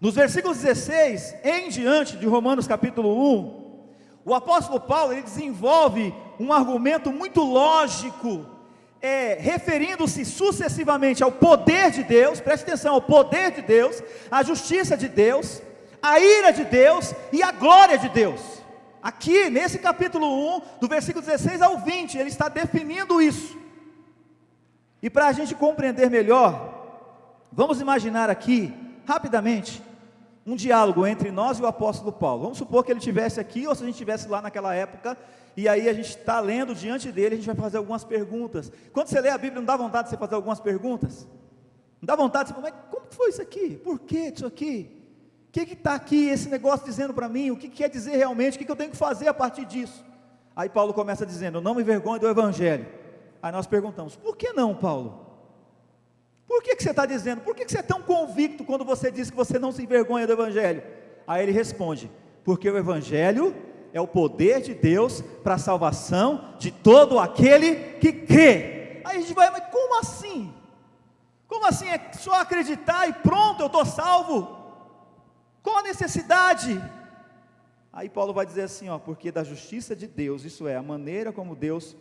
Nos versículos 16 em diante de Romanos capítulo 1, o apóstolo Paulo, ele desenvolve um argumento muito lógico, referindo-se sucessivamente ao poder de Deus, preste atenção, ao poder de Deus, à justiça de Deus, à ira de Deus e à glória de Deus. Aqui, nesse capítulo 1, do versículo 16 ao 20, ele está definindo isso. E para a gente compreender melhor, vamos imaginar aqui, rapidamente, um diálogo entre nós e o apóstolo Paulo. Vamos supor que ele estivesse aqui, ou se a gente estivesse lá naquela época, e aí a gente está lendo diante dele, a gente vai fazer algumas perguntas. Quando você lê a Bíblia, não dá vontade de você fazer algumas perguntas? Não dá vontade de você falar, mas como foi isso aqui? Por que isso aqui? O que está aqui esse negócio dizendo para mim? O que quer dizer realmente? O que eu tenho que fazer a partir disso? Aí Paulo começa dizendo, não me envergonhe do Evangelho. Aí nós perguntamos, por que não, Paulo? Por que você está dizendo? Por que você é tão convicto quando você diz que você não se envergonha do Evangelho? Aí ele responde, porque o Evangelho é o poder de Deus para a salvação de todo aquele que crê. Aí a gente vai, mas como assim? Como assim? É só acreditar e pronto, eu estou salvo? Qual a necessidade? Aí Paulo vai dizer assim, porque da justiça de Deus, isso é, a maneira como Deus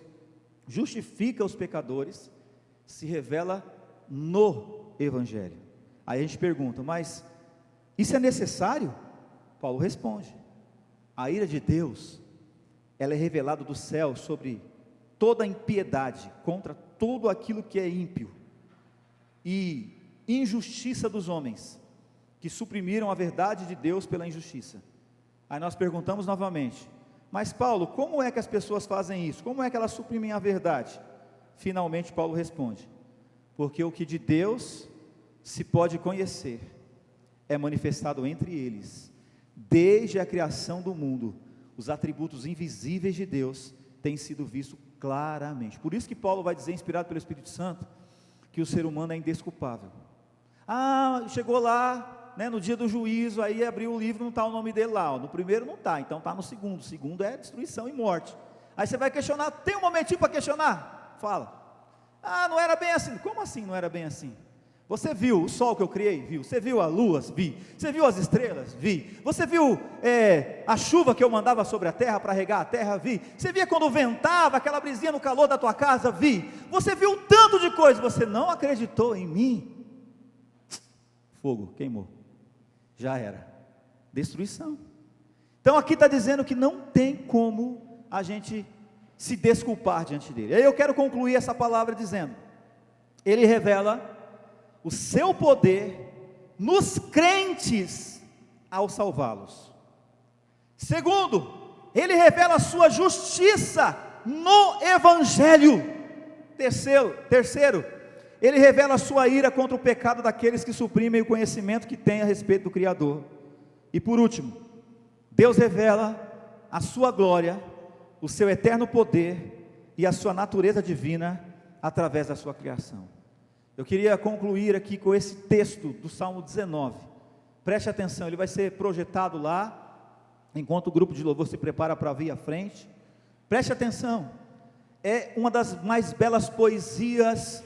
justifica os pecadores, se revela no Evangelho. Aí a gente pergunta, mas isso é necessário? Paulo responde, a ira de Deus, ela é revelada do céu sobre toda a impiedade, contra tudo aquilo que é ímpio, e injustiça dos homens, que suprimiram a verdade de Deus pela injustiça. Aí nós perguntamos novamente, mas Paulo, como é que as pessoas fazem isso? Como é que elas suprimem a verdade? Finalmente Paulo responde, porque o que de Deus se pode conhecer, é manifestado entre eles, desde a criação do mundo, os atributos invisíveis de Deus, têm sido vistos claramente. Por isso que Paulo vai dizer, inspirado pelo Espírito Santo, que o ser humano é indesculpável. Chegou lá, no dia do juízo, aí abriu o livro, não está o nome dele lá, no primeiro não está, então está no segundo, o segundo é destruição e morte. Aí você vai questionar, tem um momentinho para questionar? Fala, não era bem assim. Como assim não era bem assim? Você viu o sol que eu criei? Viu. Você viu a lua? Vi. Você viu as estrelas? Vi. Você viu a chuva que eu mandava sobre a terra para regar a terra? Vi. Você via quando ventava, aquela brisinha no calor da tua casa? Vi. Você viu um tanto de coisa, você não acreditou em mim? Fogo, queimou. Já era. Destruição. Então aqui está dizendo que não tem como a gente se desculpar diante dele. Aí eu quero concluir essa palavra dizendo, ele revela o seu poder nos crentes ao salvá-los. Segundo, ele revela a sua justiça no Evangelho. Terceiro, ele revela a sua ira contra o pecado daqueles que suprimem o conhecimento que tem a respeito do Criador. E por último, Deus revela a sua glória, o seu eterno poder e a sua natureza divina através da sua criação. Eu queria concluir aqui com esse texto do Salmo 19, preste atenção, ele vai ser projetado lá, enquanto o grupo de louvor se prepara para vir à frente. Preste atenção, é uma das mais belas poesias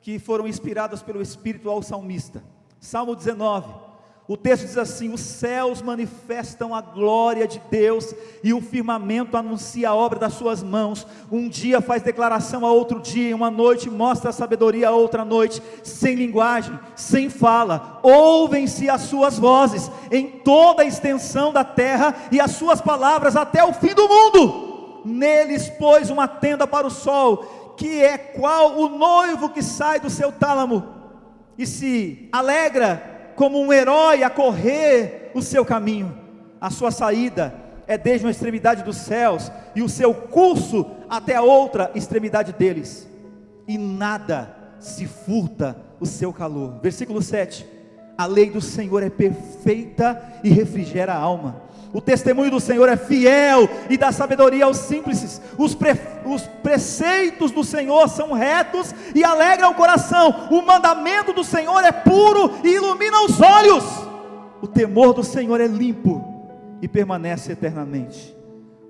que foram inspiradas pelo Espírito ao salmista. Salmo 19, o texto diz assim: os céus manifestam a glória de Deus, e o firmamento anuncia a obra das suas mãos. Um dia faz declaração a outro dia, e uma noite mostra a sabedoria a outra noite. Sem linguagem, sem fala, ouvem-se as suas vozes em toda a extensão da terra, e as suas palavras até o fim do mundo. Neles pôs uma tenda para o sol, que é qual o noivo que sai do seu tálamo, e se alegra como um herói a correr o seu caminho. A sua saída é desde uma extremidade dos céus, e o seu curso até a outra extremidade deles, e nada se furta o seu calor. Versículo 7, a lei do Senhor é perfeita e refrigera a alma. O testemunho do Senhor é fiel e dá sabedoria aos simples. Os preceitos do Senhor são retos e alegram o coração. O mandamento do Senhor é puro e ilumina os olhos. O temor do Senhor é limpo e permanece eternamente.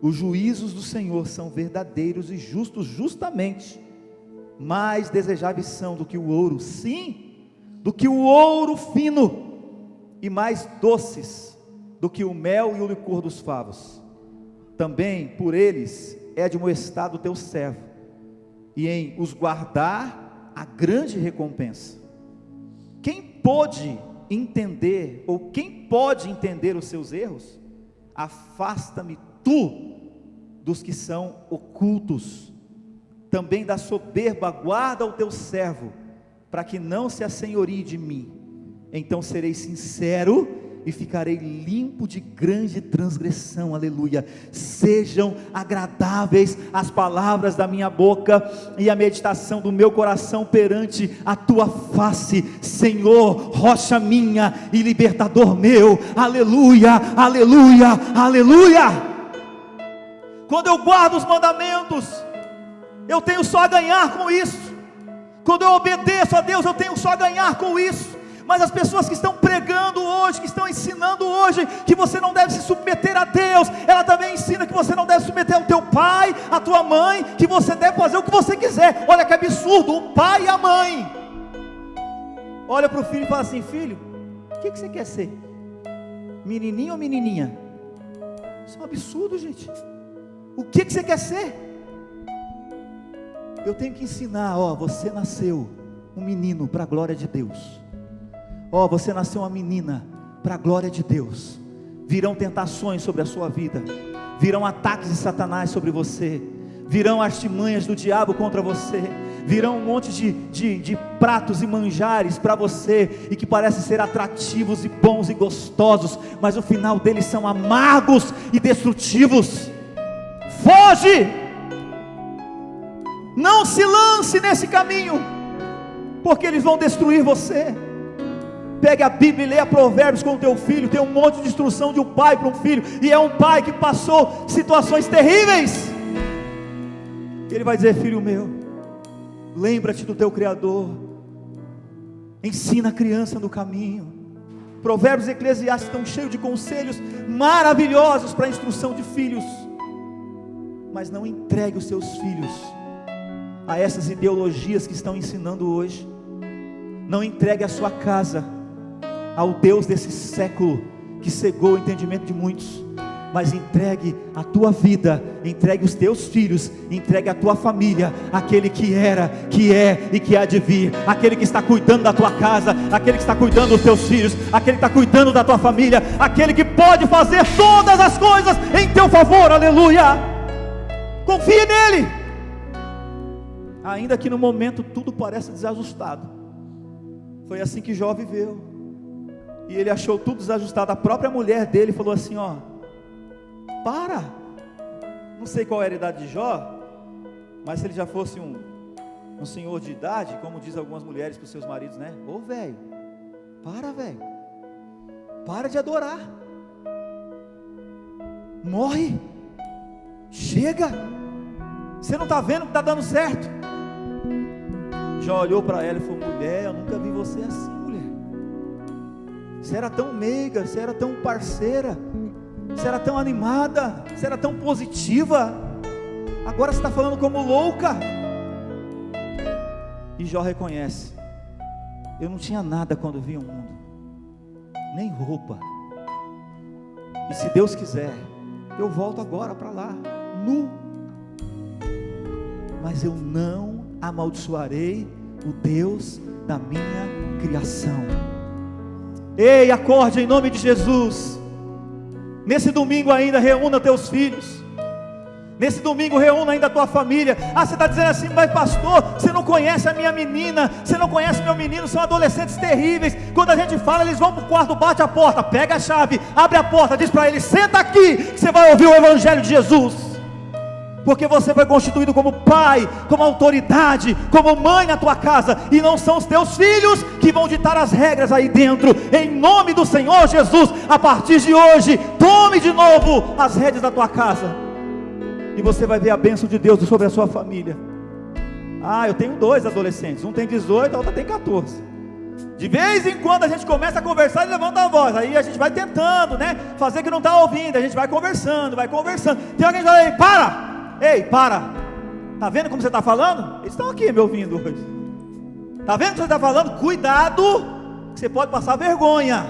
Os juízos do Senhor são verdadeiros e justos, justamente. Mais desejáveis são do que o ouro, sim, do que o ouro fino, e mais doces do que o mel e o licor dos favos. Também por eles é admoestado o teu servo, e em os guardar a grande recompensa. Quem pôde entender, ou quem pode entender os seus erros? Afasta-me tu dos que são ocultos, também da soberba guarda o teu servo, para que não se assenhorie de mim. Então serei sincero e ficarei limpo de grande transgressão. Aleluia. Sejam agradáveis as palavras da minha boca e a meditação do meu coração perante a tua face, Senhor, rocha minha e libertador meu. Aleluia, aleluia, aleluia. Quando eu guardo os mandamentos, eu tenho só a ganhar com isso. Quando eu obedeço a Deus, eu tenho só a ganhar com isso. Mas as pessoas que estão pregando hoje, que estão ensinando hoje, que você não deve se submeter a Deus, ela também ensina que você não deve submeter ao teu pai, à tua mãe, que você deve fazer o que você quiser. Olha que absurdo, o pai e a mãe. Olha para o filho e fala assim: filho, o que você quer ser? Menininho ou menininha? Isso é um absurdo, gente. O que você quer ser? Eu tenho que ensinar, você nasceu um menino para a glória de Deus. Você nasceu uma menina para a glória de Deus. Virão tentações sobre a sua vida, virão ataques de Satanás sobre você, virão artimanhas do diabo contra você, virão um monte de pratos e manjares para você, e que parecem ser atrativos e bons e gostosos, mas o final deles são amargos e destrutivos. Foge! Não se lance nesse caminho, porque eles vão destruir você. Pegue a Bíblia e leia Provérbios com o teu filho. Tem um monte de instrução de um pai para um filho, e é um pai que passou situações terríveis. Ele vai dizer: filho meu, lembra-te do teu Criador, ensina a criança no caminho. Provérbios e Eclesiastes estão cheios de conselhos maravilhosos para a instrução de filhos. Mas não entregue os seus filhos a essas ideologias que estão ensinando hoje. Não entregue a sua casa ao Deus desse século, que cegou o entendimento de muitos. Mas entregue a tua vida, entregue os teus filhos, entregue a tua família, aquele que era, que é e que há de vir, aquele que está cuidando da tua casa, aquele que está cuidando dos teus filhos, aquele que está cuidando da tua família, aquele que pode fazer todas as coisas em teu favor. Aleluia. Confie nele, ainda que no momento tudo pareça desajustado. Foi assim que Jó viveu, e ele achou tudo desajustado. A própria mulher dele falou assim: para, não sei qual era a idade de Jó, mas se ele já fosse um senhor de idade, como diz algumas mulheres para os seus maridos, né? Velho, para de adorar, morre, chega, você não está vendo que está dando certo? Jó olhou para ela e falou: mulher, eu nunca vi você assim, mulher. Você era tão meiga, você era tão parceira, você era tão animada, você era tão positiva, agora você está falando como louca. E Jó reconhece: eu não tinha nada quando vi o mundo, nem roupa, e se Deus quiser, eu volto agora para lá, nu, mas eu não amaldiçoarei o Deus da minha criação. Ei, acorde em nome de Jesus. Nesse domingo ainda reúna teus filhos. Nesse domingo reúna ainda a tua família. Você está dizendo assim: mas pastor, você não conhece a minha menina, você não conhece meu menino, são adolescentes terríveis. Quando a gente fala, eles vão para o quarto, bate a porta, pega a chave, abre a porta, diz para eles: senta aqui, que você vai ouvir o Evangelho de Jesus. Porque você foi constituído como pai, como autoridade, como mãe na tua casa, e não são os teus filhos que vão ditar as regras aí dentro. Em nome do Senhor Jesus, a partir de hoje, tome de novo as rédeas da tua casa, e você vai ver a bênção de Deus sobre a sua família. Eu tenho 2 adolescentes, um tem 18, a outra tem 14. De vez em quando a gente começa a conversar e levanta a voz, aí a gente vai tentando, né, fazer que não está ouvindo, a gente vai conversando. Tem alguém que fala: ei, para! Ei, para! Está vendo como você está falando? Eles estão aqui me ouvindo hoje. Está vendo o que você está falando? Cuidado, que você pode passar vergonha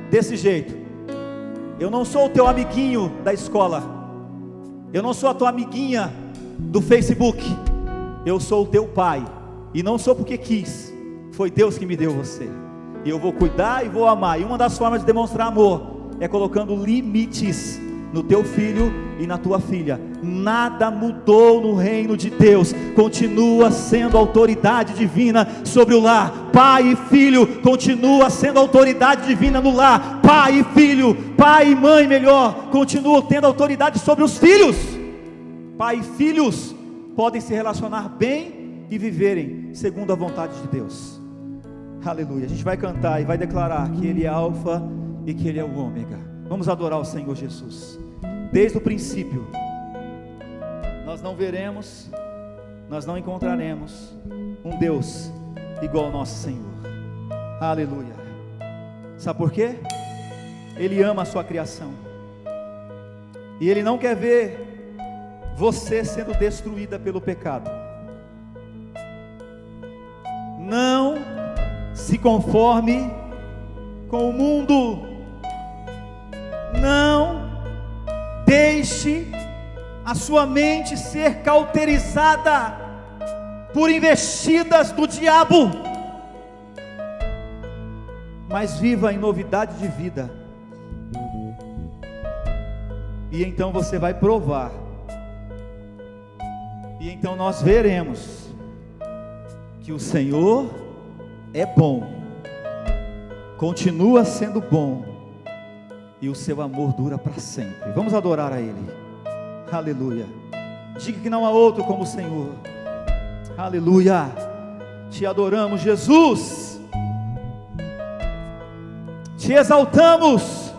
desse jeito. Eu não sou o teu amiguinho da escola, eu não sou a tua amiguinha do Facebook, eu sou o teu pai, e não sou porque quis, foi Deus que me deu você, e eu vou cuidar e vou amar. E uma das formas de demonstrar amor é colocando limites no teu filho e na tua filha. Nada mudou no reino de Deus, continua sendo autoridade divina sobre o lar. Pai e filho continua sendo autoridade divina no lar. Pai e filho, pai e mãe melhor, continuam tendo autoridade sobre os filhos. Pai e filhos podem se relacionar bem e viverem segundo a vontade de Deus. Aleluia. A gente vai cantar e vai declarar que Ele é Alfa e que Ele é o Ômega. Vamos adorar o Senhor Jesus. Desde o princípio, nós não veremos, nós não encontraremos um Deus igual ao nosso Senhor. Aleluia. Sabe por quê? Ele ama a sua criação, e Ele não quer ver você sendo destruída pelo pecado. Não se conforme com o mundo. Não deixe a sua mente ser cauterizada por investidas do diabo, mas viva em novidade de vida. E então você vai provar, e então nós veremos que o Senhor é bom, continua sendo bom, e o seu amor dura para sempre. Vamos adorar a Ele. Aleluia. Diga que não há outro como o Senhor. Aleluia. Te adoramos, Jesus. Te exaltamos.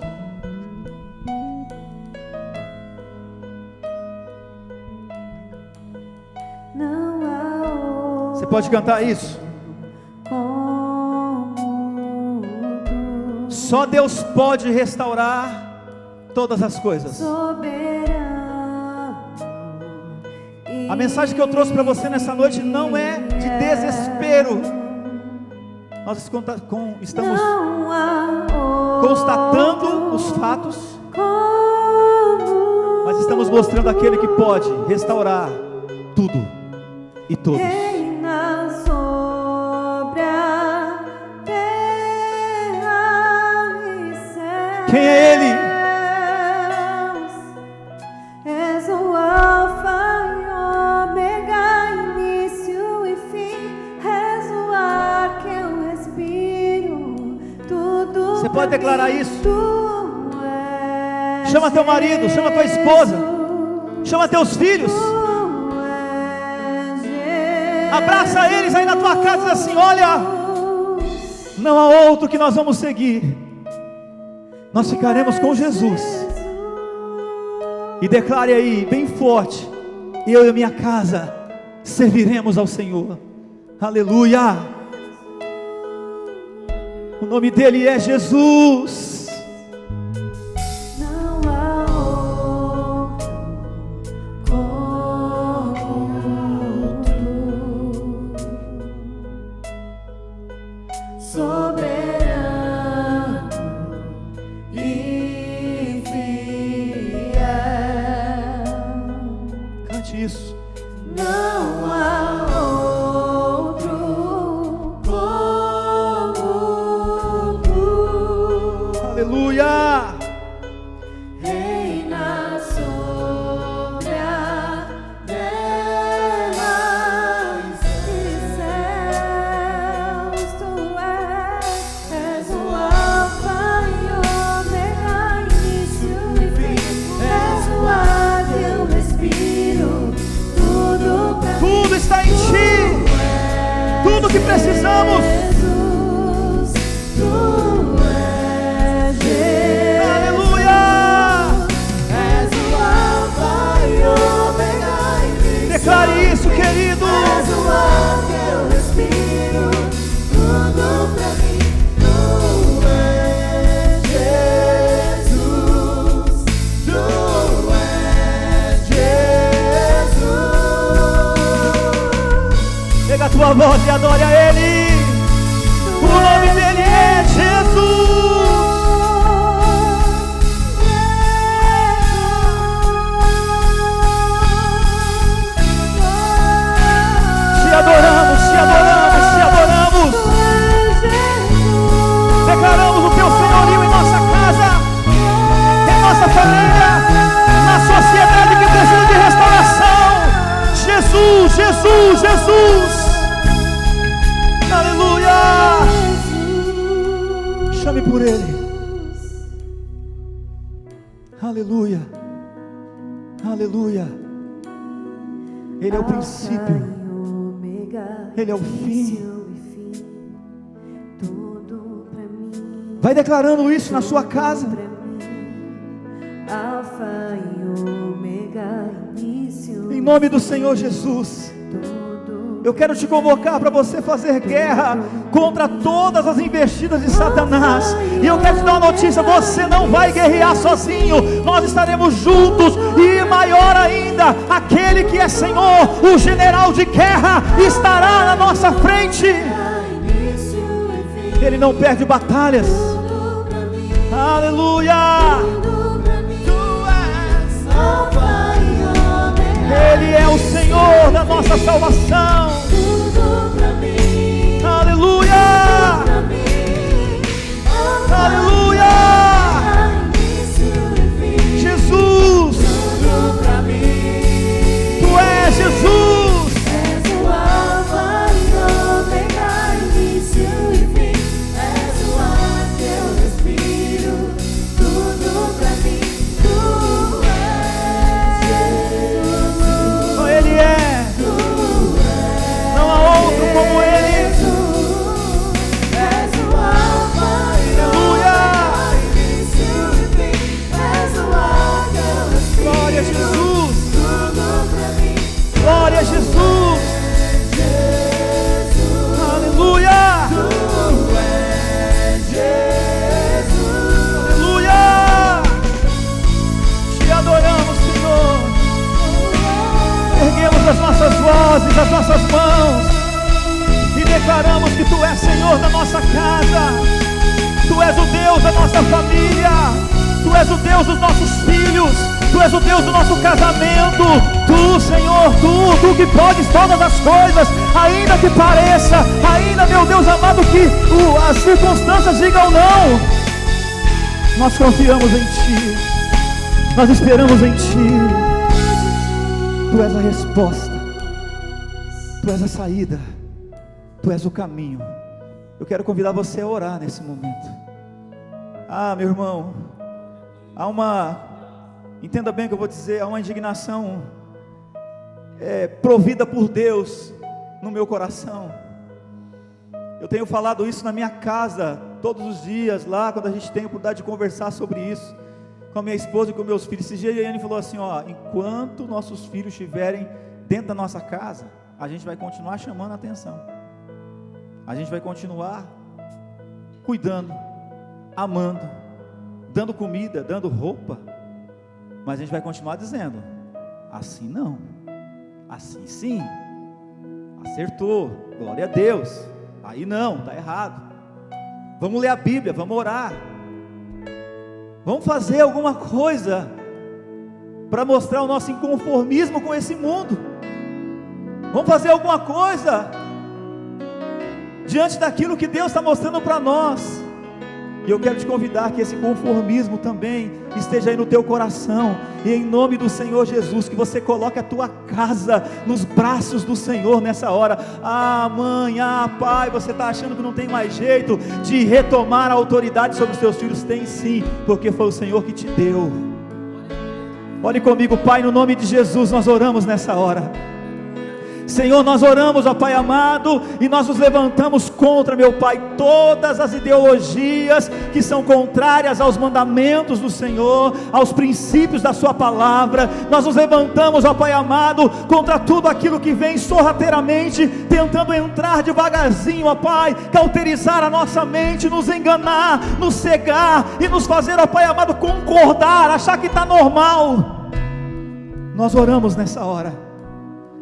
Não há outro Você pode cantar isso? como tu, Só Deus pode restaurar todas as coisas. soberano. A mensagem que eu trouxe para você nessa noite não é de desespero. Nós estamos Não há outro constatando os fatos, como mas estamos mostrando aquele que pode restaurar tudo e todos. reina sobre a terra e céus. Quem é Ele? És o Alfa e Ômega, início e fim. És o ar que eu respiro. Tudo Você pode pra declarar mim, isso? tu és Chama teu marido, chama tua esposa, chama teus filhos, tu és Jesus. abraça eles aí na tua casa e diz assim: olha, não há outro que nós vamos seguir, nós ficaremos com Jesus. E declare aí bem forte: eu e a minha casa serviremos ao Senhor. Aleluia. O nome dele é Jesus. Não há outro como tu, soberano e fiel. Cante isso. Não há outro como tu. Aleluia. Reina sobre a terra e céus. Tu és o Alfa e Ômega, início e fim. És o ar que eu respiro. Tudo pra Tudo está em ti. Tudo que precisamos. Jesus, tu és Jesus. Aleluia. És o Alfa e Ômega, início. Declare isso, querido. És o ar que eu respiro. Tudo pra mim, tu és Jesus. Tu és Jesus. Pega a tua voz e adore a Ele. O nome dele é Jesus. Jesus, Jesus. Aleluia. Chame por Ele. Aleluia. Aleluia. Ele é o princípio, Ele é o fim. Vai declarando isso na sua casa. Alfa e Ômega, início. Em nome do Senhor Jesus. Eu quero te convocar para você fazer guerra contra todas as investidas de Satanás. E eu quero te dar uma notícia: você não vai guerrear sozinho. Nós estaremos juntos. E maior ainda, aquele que é Senhor, o general de guerra, estará na nossa frente. Ele não perde batalhas. Aleluia. Ele é o Senhor da nossa salvação. Aleluia. Aleluia. Jesus. Tu és Jesus. És o Alfa e Ômega, início e fim. És o ar que eu respiro. Tudo pra mim. Tu és Jesus. Ele é. Não há outro como Ele. És o Alfa e Ômega, início e fim. És o ar que eu respiro. Glória a Jesus. Tudo pra mim. Glória a Jesus. Aleluia. Aleluia. Te adoramos, Senhor. Erguemos as nossas vozes, as nossas mãos e declaramos que Tu és Senhor da nossa casa. Tu és o Deus da nossa família. Tu és o Deus dos nossos filhos. Tu és o Deus do nosso casamento. Tu, Senhor, Tu que podes todas as coisas, ainda que pareça, ainda, meu Deus amado, que as circunstâncias digam não. Nós confiamos em Ti. Nós esperamos em Ti. Tu és a resposta. Tu és a saída. Tu és o caminho. Eu quero convidar você a orar nesse momento. Meu irmão, entenda bem o que eu vou dizer, há uma indignação provida por Deus no meu coração. Eu tenho falado isso na minha casa todos os dias, lá quando a gente tem a oportunidade de conversar sobre isso com a minha esposa e com meus filhos. Esse dia a Yane falou assim: enquanto nossos filhos estiverem dentro da nossa casa, a gente vai continuar chamando a atenção, a gente vai continuar cuidando, amando, dando comida, dando roupa, mas a gente vai continuar dizendo: assim não, assim sim, acertou, glória a Deus, aí não, está errado. Vamos ler a Bíblia, vamos orar, vamos fazer alguma coisa para mostrar o nosso inconformismo com esse mundo. Vamos fazer alguma coisa diante daquilo que Deus está mostrando para nós. E eu quero te convidar que esse conformismo também esteja aí no teu coração, e em nome do Senhor Jesus, que você coloque a tua casa nos braços do Senhor nessa hora. Mãe, pai, você está achando que não tem mais jeito de retomar a autoridade sobre os teus filhos? Tem sim, porque foi o Senhor que te deu. Ore comigo. Pai, no nome de Jesus nós oramos nessa hora. Senhor, nós oramos, ó Pai amado, e nós nos levantamos contra, meu Pai, todas as ideologias que são contrárias aos mandamentos do Senhor, aos princípios da sua palavra. Nós nos levantamos, ó Pai amado, contra tudo aquilo que vem sorrateiramente tentando entrar devagarzinho, ó Pai, cauterizar a nossa mente, nos enganar, nos cegar e nos fazer, ó Pai amado, concordar, achar que está normal. Nós oramos nessa hora.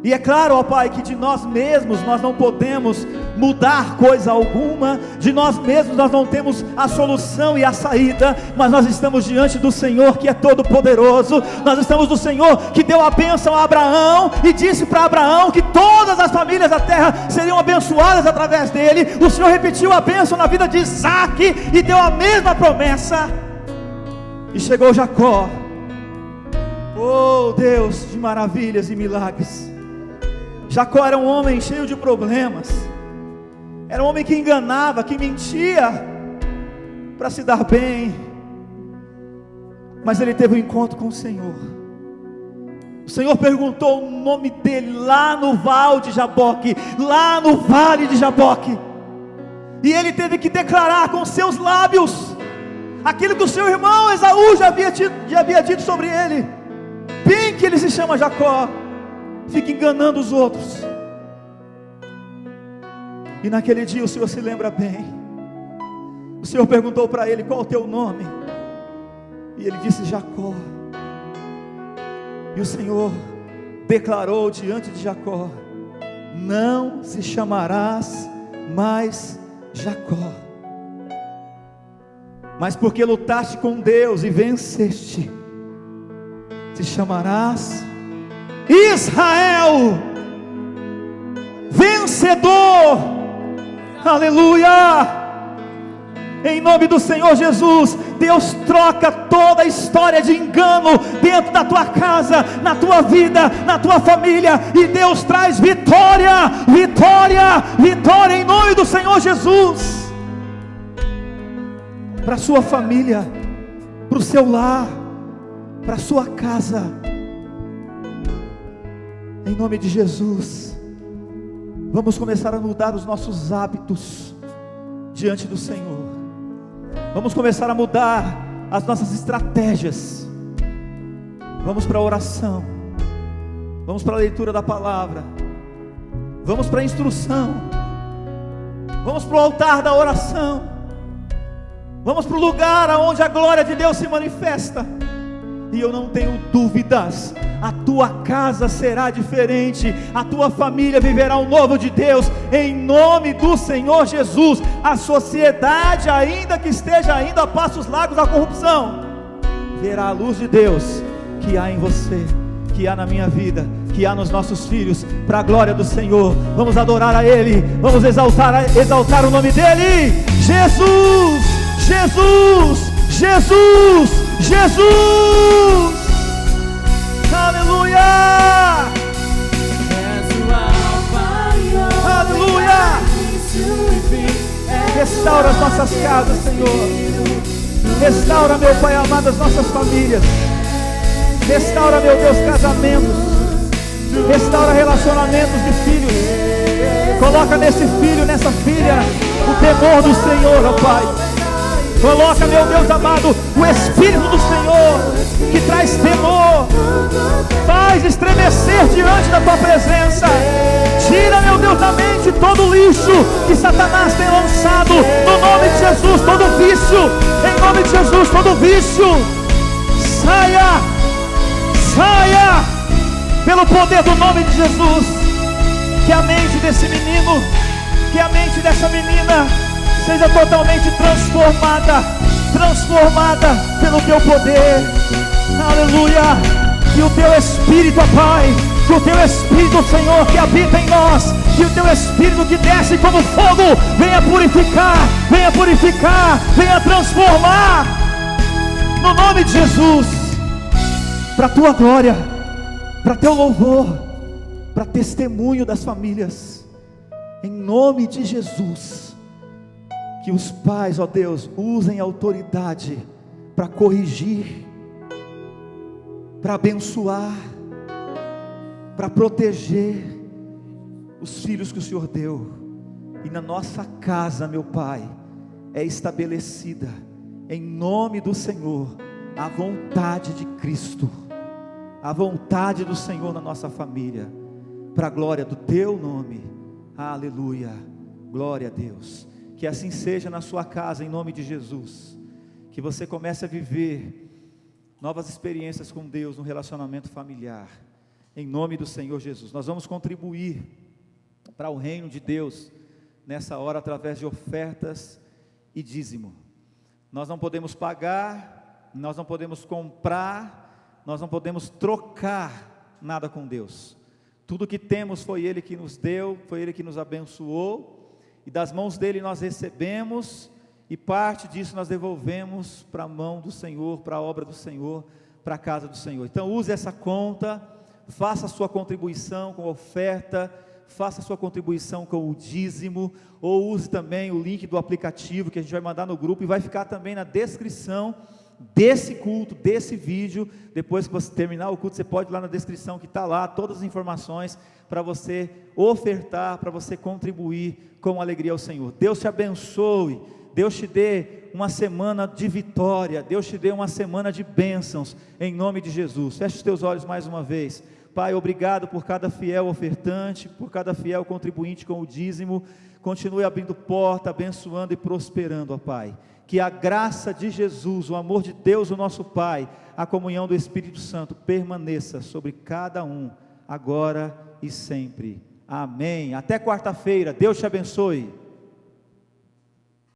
E é claro, ó Pai, que de nós mesmos nós não podemos mudar coisa alguma, de nós mesmos nós não temos a solução e a saída, mas nós estamos diante do Senhor que é todo poderoso. Nós estamos do Senhor que deu a bênção a Abraão e disse para Abraão que todas as famílias da terra seriam abençoadas através dele. O Senhor repetiu a bênção na vida de Isaac e deu a mesma promessa. E chegou Jacó, oh Deus de maravilhas e milagres. Jacó era um homem cheio de problemas, era um homem que enganava, que mentia para se dar bem, mas ele teve um encontro com o Senhor. O Senhor perguntou o nome dele lá no vale de Jaboque, e ele teve que declarar com seus lábios aquilo que o seu irmão Esaú já havia dito sobre ele: bem que ele se chama Jacó, fica enganando os outros. E naquele dia o Senhor se lembra bem. O Senhor perguntou para ele: qual é o teu nome? E ele disse: Jacó. E o Senhor declarou diante de Jacó: não se chamarás mais Jacó, mas porque lutaste com Deus e venceste, te chamarás Israel, vencedor. Aleluia! Em nome do Senhor Jesus, Deus troca toda a história de engano dentro da tua casa, na tua vida, na tua família, e Deus traz vitória, vitória, vitória em nome do Senhor Jesus, para a sua família, para o seu lar, para a sua casa, em nome de Jesus. Vamos começar a mudar os nossos hábitos diante do Senhor. Vamos começar a mudar as nossas estratégias. Vamos para a oração, vamos para a leitura da palavra, vamos para a instrução, vamos para o altar da oração, vamos para o lugar onde a glória de Deus se manifesta. E eu não tenho dúvidas, a tua casa será diferente, a tua família viverá um novo de Deus, em nome do Senhor Jesus. A sociedade, ainda que esteja indo a passos largos da corrupção, verá a luz de Deus que há em você, que há na minha vida, que há nos nossos filhos, para a glória do Senhor. Vamos adorar a Ele, vamos exaltar o nome dEle. Jesus, Jesus, Jesus, Jesus, aleluia, aleluia. Restaura as nossas casas, Senhor. Restaura, meu Pai amado, as nossas famílias. Restaura, meu Deus, casamentos. Restaura relacionamentos de filhos. Coloca nesse filho, nessa filha, o temor do Senhor, ó Pai. Coloca, meu Deus amado, o Espírito do Senhor, que traz temor, faz estremecer diante da tua presença. Tira, meu Deus, da mente todo o lixo que Satanás tem lançado, no nome de Jesus, todo vício, em nome de Jesus, todo vício, saia, saia, pelo poder do nome de Jesus. Que a mente desse menino, que a mente dessa menina seja totalmente transformada, transformada pelo teu poder. Aleluia. Que o teu Espírito, ó Pai, que o teu Espírito, Senhor, que habita em nós, que o teu Espírito que desce como fogo, venha purificar, venha purificar, venha transformar, no nome de Jesus, para a tua glória, para teu louvor, para testemunho das famílias, em nome de Jesus. Que os pais, ó Deus, usem a autoridade para corrigir, para abençoar, para proteger os filhos que o Senhor deu. E na nossa casa, meu Pai, é estabelecida, em nome do Senhor, a vontade de Cristo, a vontade do Senhor na nossa família, para a glória do teu nome. Aleluia, glória a Deus. Que assim seja na sua casa, em nome de Jesus. Que você comece a viver novas experiências com Deus no relacionamento familiar, em nome do Senhor Jesus. Nós vamos contribuir para o reino de Deus nessa hora através de ofertas e dízimo. Nós não podemos pagar, nós não podemos comprar, nós não podemos trocar nada com Deus. Tudo que temos foi Ele que nos deu, foi Ele que nos abençoou, e das mãos dele nós recebemos, e parte disso nós devolvemos para a mão do Senhor, para a obra do Senhor, para a casa do Senhor. Então use essa conta, faça a sua contribuição com oferta, faça a sua contribuição com o dízimo, ou use também o link do aplicativo que a gente vai mandar no grupo, e vai ficar também na descrição desse culto, desse vídeo. Depois que você terminar o culto, você pode ir lá na descrição, que está lá todas as informações para você ofertar, para você contribuir com alegria ao Senhor. Deus te abençoe, Deus te dê uma semana de vitória, Deus te dê uma semana de bênçãos, em nome de Jesus. Feche os teus olhos mais uma vez. Pai, obrigado por cada fiel ofertante, por cada fiel contribuinte com o dízimo. Continue abrindo porta, abençoando e prosperando, ó Pai. Que a graça de Jesus, o amor de Deus, o nosso Pai, a comunhão do Espírito Santo permaneça sobre cada um, agora e sempre. Amém. Até quarta-feira. Deus te abençoe.